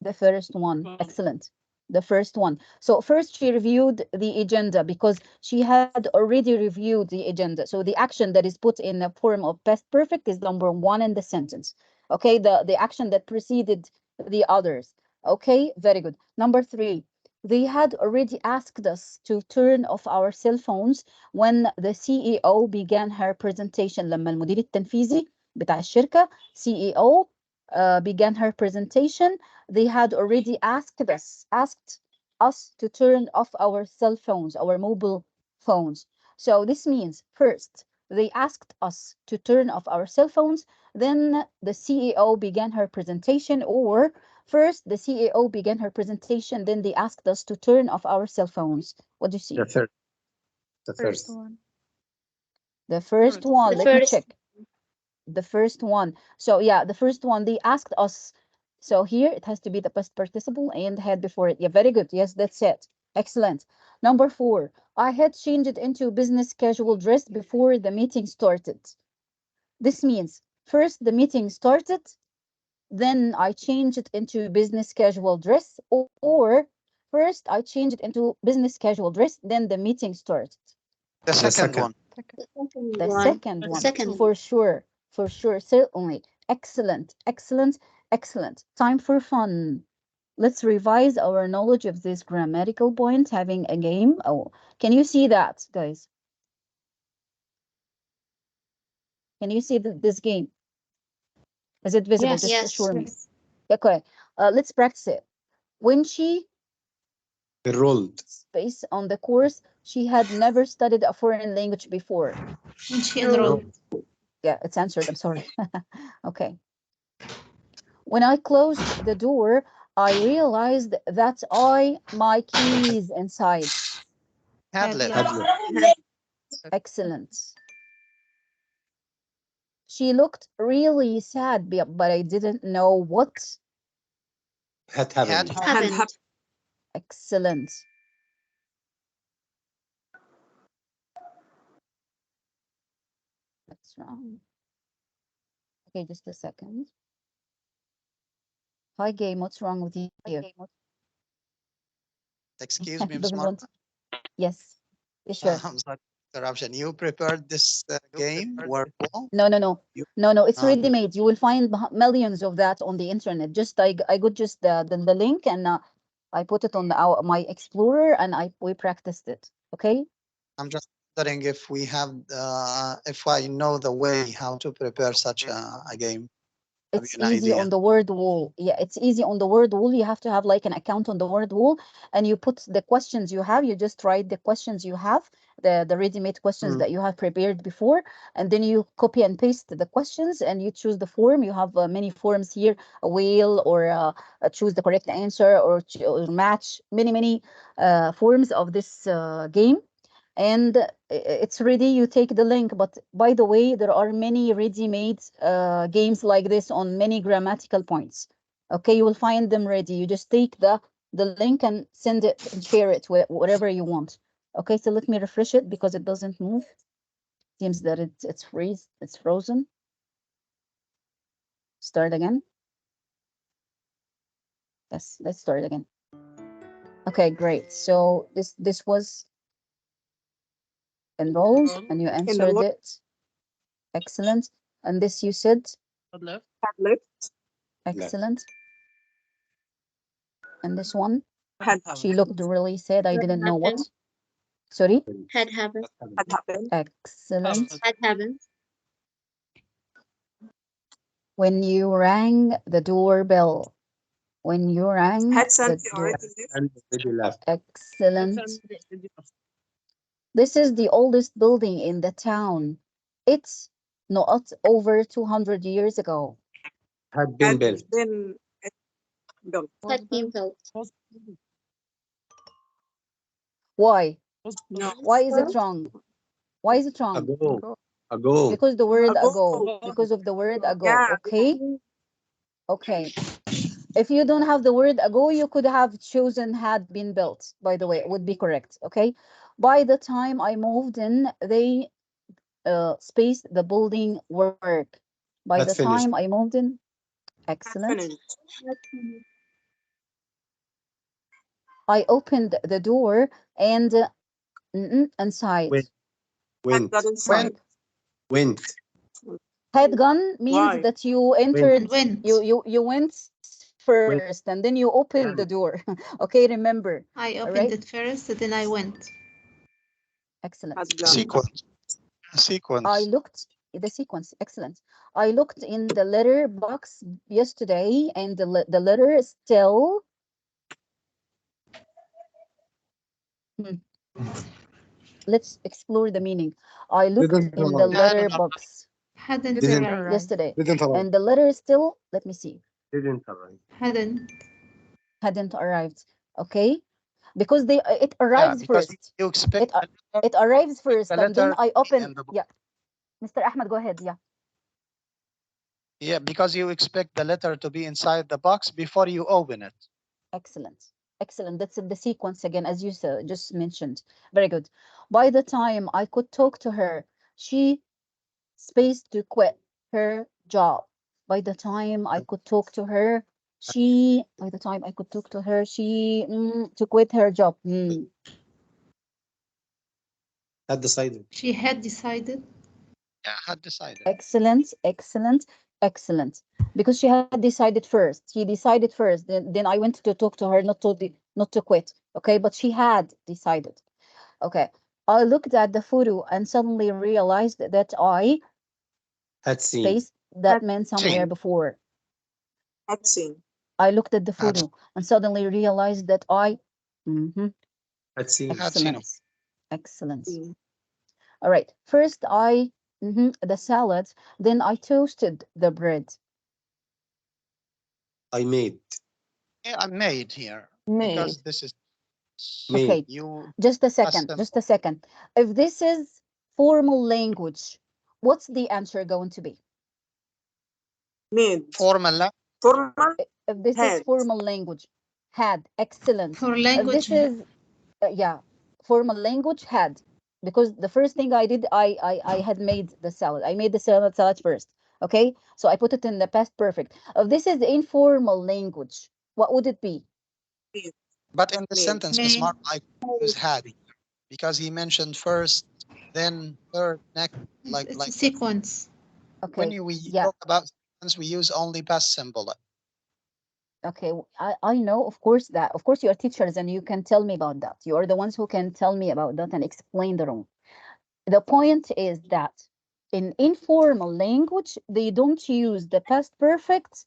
The first one. Excellent. The first one. So first she reviewed the agenda because she had already reviewed the agenda. So the action that is put in the form of past perfect is number one in the sentence. Okay, the action that preceded the others. Okay, very good. Number three, they had already asked us to turn off our cell phones when the CEO began her presentation. لما المدير التنفيذي بتاع الشركة CEO began her presentation, they had already asked us to turn off our cell phones, our mobile phones. So this means first, they asked us to turn off our cell phones, then the CEO began her presentation, or first the CEO began her presentation, then they asked us to turn off our cell phones. What do you see? the third. The first. The first one, The let me first. check. The first one. So yeah, the first one, they asked us. So here it has to be the past participle and had before it. Yeah, very good. Yes, that's it. Excellent. Number four, I had changed it into business casual dress before the meeting started. This means first the meeting started, then I changed it into business casual dress, or first I changed it into business casual dress, then the meeting started. The second second. one. The second one, for sure, certainly. Excellent, excellent, excellent. Time for fun. Let's revise our knowledge of this grammatical point, having a game. Oh, can you see that, guys? Can you see this game? Is it visible? Yes. Just Yes. assure me. Okay, let's practice it. When she Enrolled. based on the course, she had never studied a foreign language before. When she enrolled. Yeah, it's answered. I'm sorry. Okay. When I closed the door, I realized that my keys inside. Had left. Excellent. She looked really sad, but I didn't know what. Had happened. Happened. Excellent. That's wrong. Okay, just a second. Hi, game. What's wrong with you? Excuse me, Ms. Doesn't Marwa. want. Yes. Yeah, sure. I'm sorry for interruption. You prepared this game, word wall? No, no, no. No, it's Ah. ready-made. You will find millions of that on the internet. Just I got just the link and I put it on my Explorer and we practiced it. Okay. I'm just wondering if we have, if I know the way how to prepare such a game. Have It's you an easy idea? on the word wall. Yeah, it's easy on the word wall. You have to have like an account on the word wall, and you put the questions you have. You just write the questions you have, the ready-made questions that you have prepared before, and then you copy and paste the questions, and you choose the form. You have many forms here: a wheel, or choose the correct answer, or match many forms of this game. And it's ready. You take the link, but by the way, there are many ready-made games like this on many grammatical points. Okay, you will find them ready. You just take the link and send it and share it with whatever you want. Okay, so let me refresh it because it doesn't move. Seems that it's frozen. Start again. Yes, let's start again. Okay, great. So this was enrolled and you answered it. Excellent. And this you said left. excellent. And this one, she looked really sad. I didn't know what. Sorry? Had happened. Excellent. Had happened. When you rang the doorbell. When you rang the door. And already left. Excellent. This is the oldest building in the town. It's not over 200 years ago. Had been built. Had been built. Why? No. Why is it wrong? Why is it wrong? Ago. Because the word Ago. ago. Because of the word ago. Yeah. Okay. Okay. If you don't have the word ago, you could have chosen had been built, by the way, it would be correct. Okay. By the time I moved in, they spaced the building work. By the That's finished. time I moved in, excellent. Finished. I opened the door and inside. Went. Got inside. Went. Had gone means Why? that you entered, you went first and then you opened the door. Okay, remember. I All opened right. it first, then I went. Excellent. Had gone. Sequence. I Sequence. looked the sequence. Excellent. I looked in the letter box yesterday, and the letter is still. Hmm. Let's explore the meaning. I looked Didn't in the arrive. letter box Hadn't Didn't arrived. yesterday, didn't arrive. and the letter is still. Let me see. Didn't arrive. Hadn't arrived. Okay, because it Yeah, arrives because first. you expect It it arrives first, the and then letter I open. in the book. Yeah, Mr. Ahmed, go ahead. Yeah. Yeah, because you expect the letter to be inside the box before you open it. Excellent. Excellent. That's the sequence again, as you just mentioned. Very good. By the time I could talk to her, she spaced to quit her job. By the time I could talk to her, by the time I could talk to her, to quit her job. Had decided. She had decided. Yeah, had decided. Excellent, excellent, excellent. Because she had decided first. She decided first. Then I went to talk to her, not to quit. Okay, but she had decided. Okay. I looked at the photo and suddenly realized that I Had seen. space that meant somewhere before. Had seen. I looked at the photo and suddenly realized that I. Had seen. Excellent. Excellent. All right. First, the salad. Then I toasted the bread. I made. Yeah, I made here Made. because this is Made. Okay. you. Just a second. Custom. Just a second. If this is formal language, what's the answer going to be? Made. Formal. Formal. If this is Had. formal language, had. Excellent. For If language, this is yeah, formal language, had. Because the first thing I did, I had made the salad. I made the salad first. Okay, so I put it in the past perfect. If this is informal language, what would it be? Made. But in the Made. sentence, Miss Mark, I use had because he mentioned first, then third, next, it's a like that. sequence. Okay, When we yeah. talk about sequence, we use only past simple. Okay, I know, of course you are teachers and you can tell me about that. You are the ones who can tell me about that and explain the rule. The point is that in informal language, they don't use the past perfect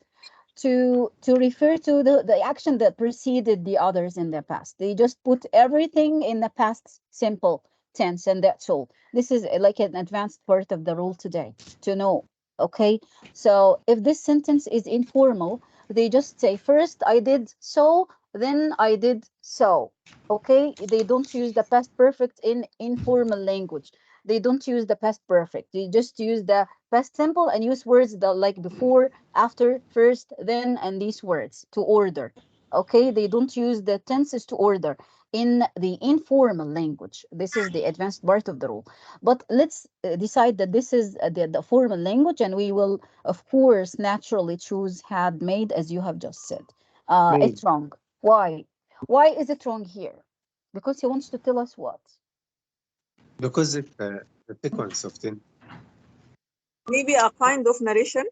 to refer to the action that preceded the others in the past. They just put everything in the past simple tense, and that's all. This is like an advanced part of the rule today to know. Okay, so if this sentence is informal, they just say first I did so, then I did so. Okay, they don't use the past perfect in informal language. They don't use the past perfect. They just use the past simple and use words that like before, after, first, then, and these words to order. Okay, they don't use the tenses to order in the informal language. This is the advanced part of the rule. But let's decide that this is the formal language, and we will, of course, naturally choose had, made, as you have just said. Made. It's wrong. Why? Why is it wrong here? Because he wants to tell us what? Because it's the sequence of 10. Maybe a kind of narration.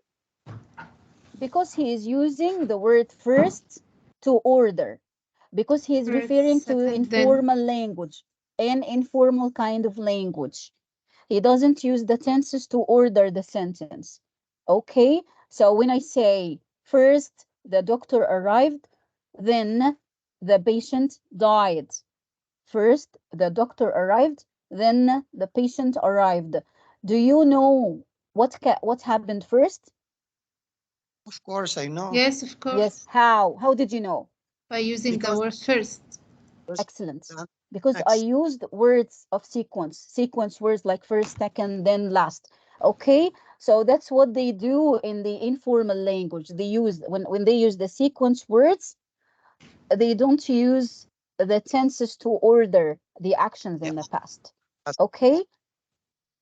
Because he is using the word first to order. Because he is First, referring to second, then. informal language, an informal kind of language. He doesn't use the tenses to order the sentence. Okay, so when I say first the doctor arrived, then the patient died. First the doctor arrived, then the patient arrived. Do you know what happened first? Of course, I know. Yes, of course. Yes. How? How did you know? By using the Because word first. Excellent. because I used words of sequence words like first, second, then last. Okay, so that's what they do in the informal language. They use when they use the sequence words, they don't use the tenses to order the actions in the past. Okay,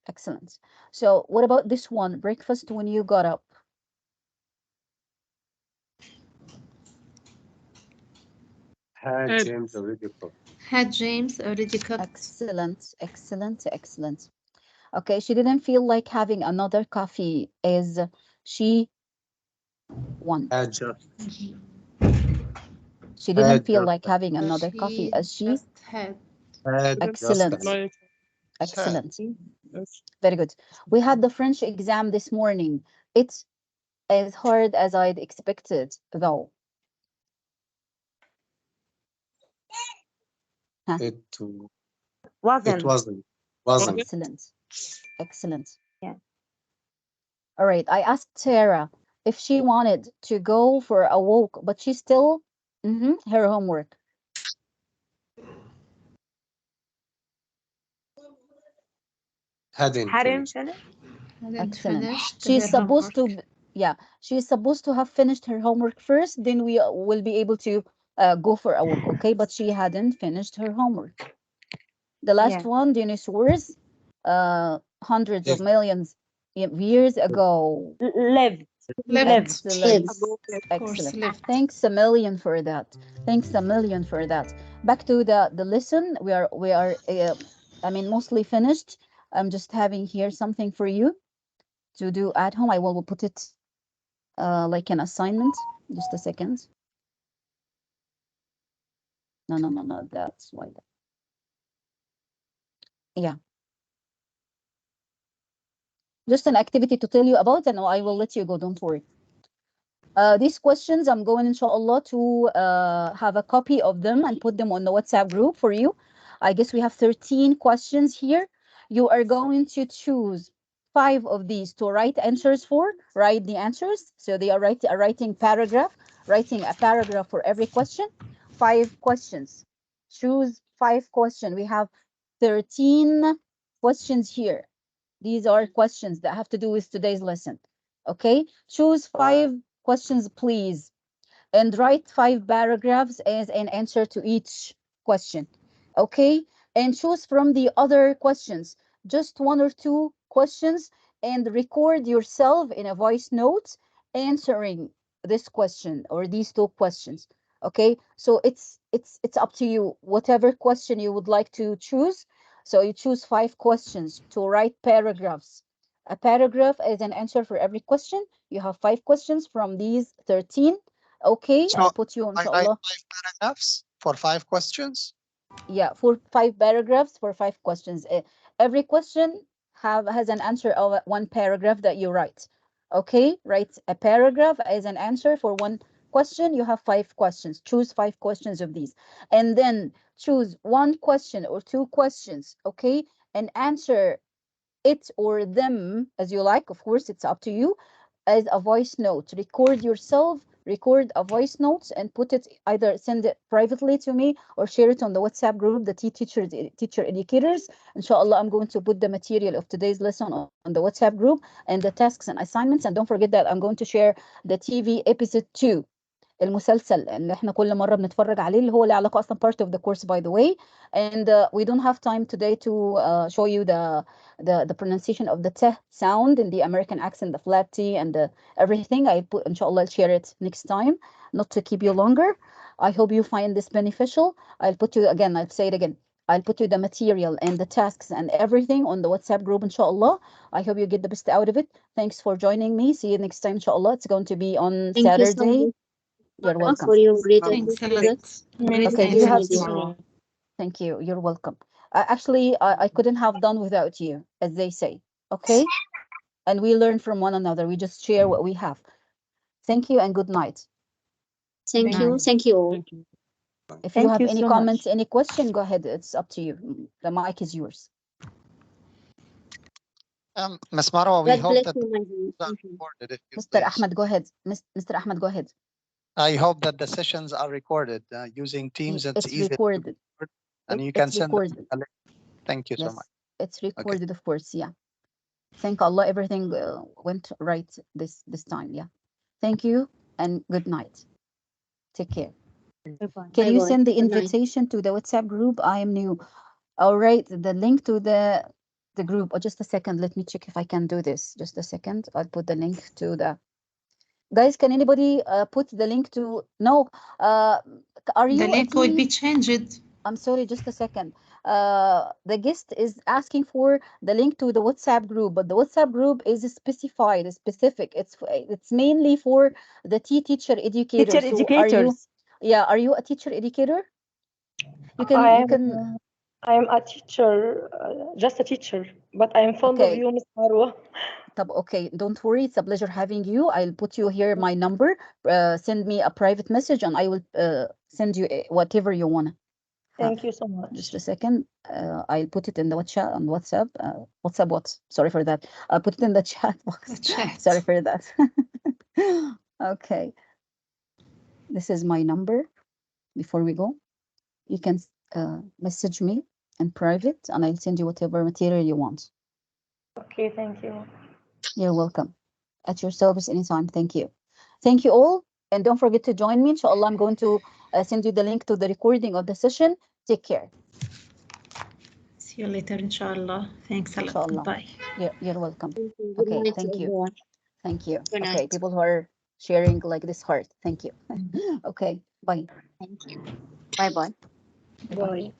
excellent. So what about this one? Breakfast when you got up. Had James already cooked. Had James already cooked? Excellent, excellent, excellent. Okay, she didn't feel like having another coffee. Is she won? Had just. She didn't Had feel just. like having another coffee. As she just had. Had excellent, just. Had. excellent, very good. We had the French exam this morning. It's as hard as I'd expected, though. Huh? It Wasn't. wasn't. Excellent, excellent. Yeah. All right, I asked Tara if she wanted to go for a walk, but she still her homework. Hadn't finished. Excellent. Finished She's her supposed homework. to, yeah, she's supposed to have finished her homework first, then we will be able to go for a walk, okay? But she hadn't finished her homework. The last one, dinosaurs, hundreds of millions of years ago. Lived. Excellent. Of course, Excellent. lived. Thanks a million for that. Thanks a million for that. Back to the lesson. We are I mean mostly finished. I'm just having here something for you to do at home. I will put it like an assignment. Just a second. No. That's why. Yeah. Just an activity to tell you about, and I will let you go. Don't worry. These questions, I'm going, inshallah, to have a copy of them and put them on the WhatsApp group for you. I guess we have 13 questions here. You are going to choose 5 of these to write answers for. Write the answers. So they are writing a paragraph for every question. 5 questions. Choose 5 questions. We have 13 questions here. These are questions that have to do with today's lesson. Okay, choose 5 questions, please, and write 5 paragraphs as an answer to each question. Okay, and choose from the other questions just 1 or 2 questions and record yourself in a voice note answering this question or these 2 questions. Okay, so it's up to you, whatever question you would like to choose. So you choose 5 questions to write paragraphs. A paragraph is an answer for every question. You have 5 questions from these 13. Okay, So I'll put you, I write inshallah. 5 paragraphs for 5 questions. Yeah, for 5 paragraphs for 5 questions. Every question has an answer of 1 paragraph that you write. Okay, write a paragraph as an answer for 1 question. You have 5 questions. Choose 5 questions of these, and then choose 1 question or 2 questions. Okay, and answer it or them as you like. Of course, it's up to you. As a voice note, record yourself, record a voice note and put it, either send it privately to me or share it on the WhatsApp group, the teacher educators. Inshallah, I'm going to put the material of today's lesson on the WhatsApp group and the tasks and assignments. And don't forget that I'm going to share the TV episode 2, المسلسل اللي احنا كل مرة بنتفرج عليه، اللي هو له علاقة أصلا part of the course, by the way. And we don't have time today to show you the pronunciation of the t sound in the American accent, the flat T and everything. I put, inshallah, I'll share it next time, not to keep you longer. I hope you find this beneficial. I'll say it again. I'll put you the material and the tasks and everything on the WhatsApp group, inshallah. I hope you get the best out of it. Thanks for joining me. See you next time, inshallah. It's going to be on Thank you so Saturday. much You're welcome. for your great Thanks a lot. assistance. Okay, do you have Thank you. You're welcome. Actually, I couldn't have done without you, as they say. Okay? And we learn from one another. We just share what we have. Thank you and good night. Thank you. Thank you all. If you have any comments, any question, go ahead. It's up to you. The mic is yours. Ms. Marwa, we God hope bless that you, my dear. are recorded if you Mr. please. Ahmed, go ahead. Mr. Ahmed, go ahead. I hope that the sessions are recorded using Teams. It's easy. recorded. And you can It's send recorded. a link. Thank you so Yes, much. it's recorded, of course. Yeah. Thank Allah, everything went right this time. Yeah. Thank you and good night. Take care. Bye-bye. Can you Bye-bye. send the Good night. invitation to the WhatsApp group? I am new. All right, the link to the group. Oh, just a second. Let me check if I can do this. Just a second. I'll put the link to the. Guys, can anybody put the link to? No. Are The you a link will be T? changed. I'm sorry, just a second. The guest is asking for the link to the WhatsApp group, but the WhatsApp group is specified, is specific. It's mainly for the teacher educators. Teacher So are you? educators. Yeah, are you a teacher educator? You I can. am a teacher, just a teacher, but I am fond of Okay. you, Miss Marwa. Okay, don't worry. It's a pleasure having you. I'll put you here my number. Send me a private message, and I will send you whatever you want. Thank you so much. Just a second. I'll put it in the chat on WhatsApp. WhatsApp what? Sorry for that. I'll put it in the chat box. The chat. Sorry for that. Okay. This is my number. Before we go, you can message me in private, and I'll send you whatever material you want. Okay, thank you. You're welcome. At your service anytime. Thank you. Thank you all. And don't forget to join me. Inshallah, I'm going to send you the link to the recording of the session. Take care. See you later, inshallah. Thanks a lot. Inshallah. Goodbye. You're welcome. Thank you. Good Okay, night, thank you. everyone. Thank you. Good Okay, night. people who are sharing like this heart. Thank you. Okay, bye. Thank you. Bye-bye. Bye.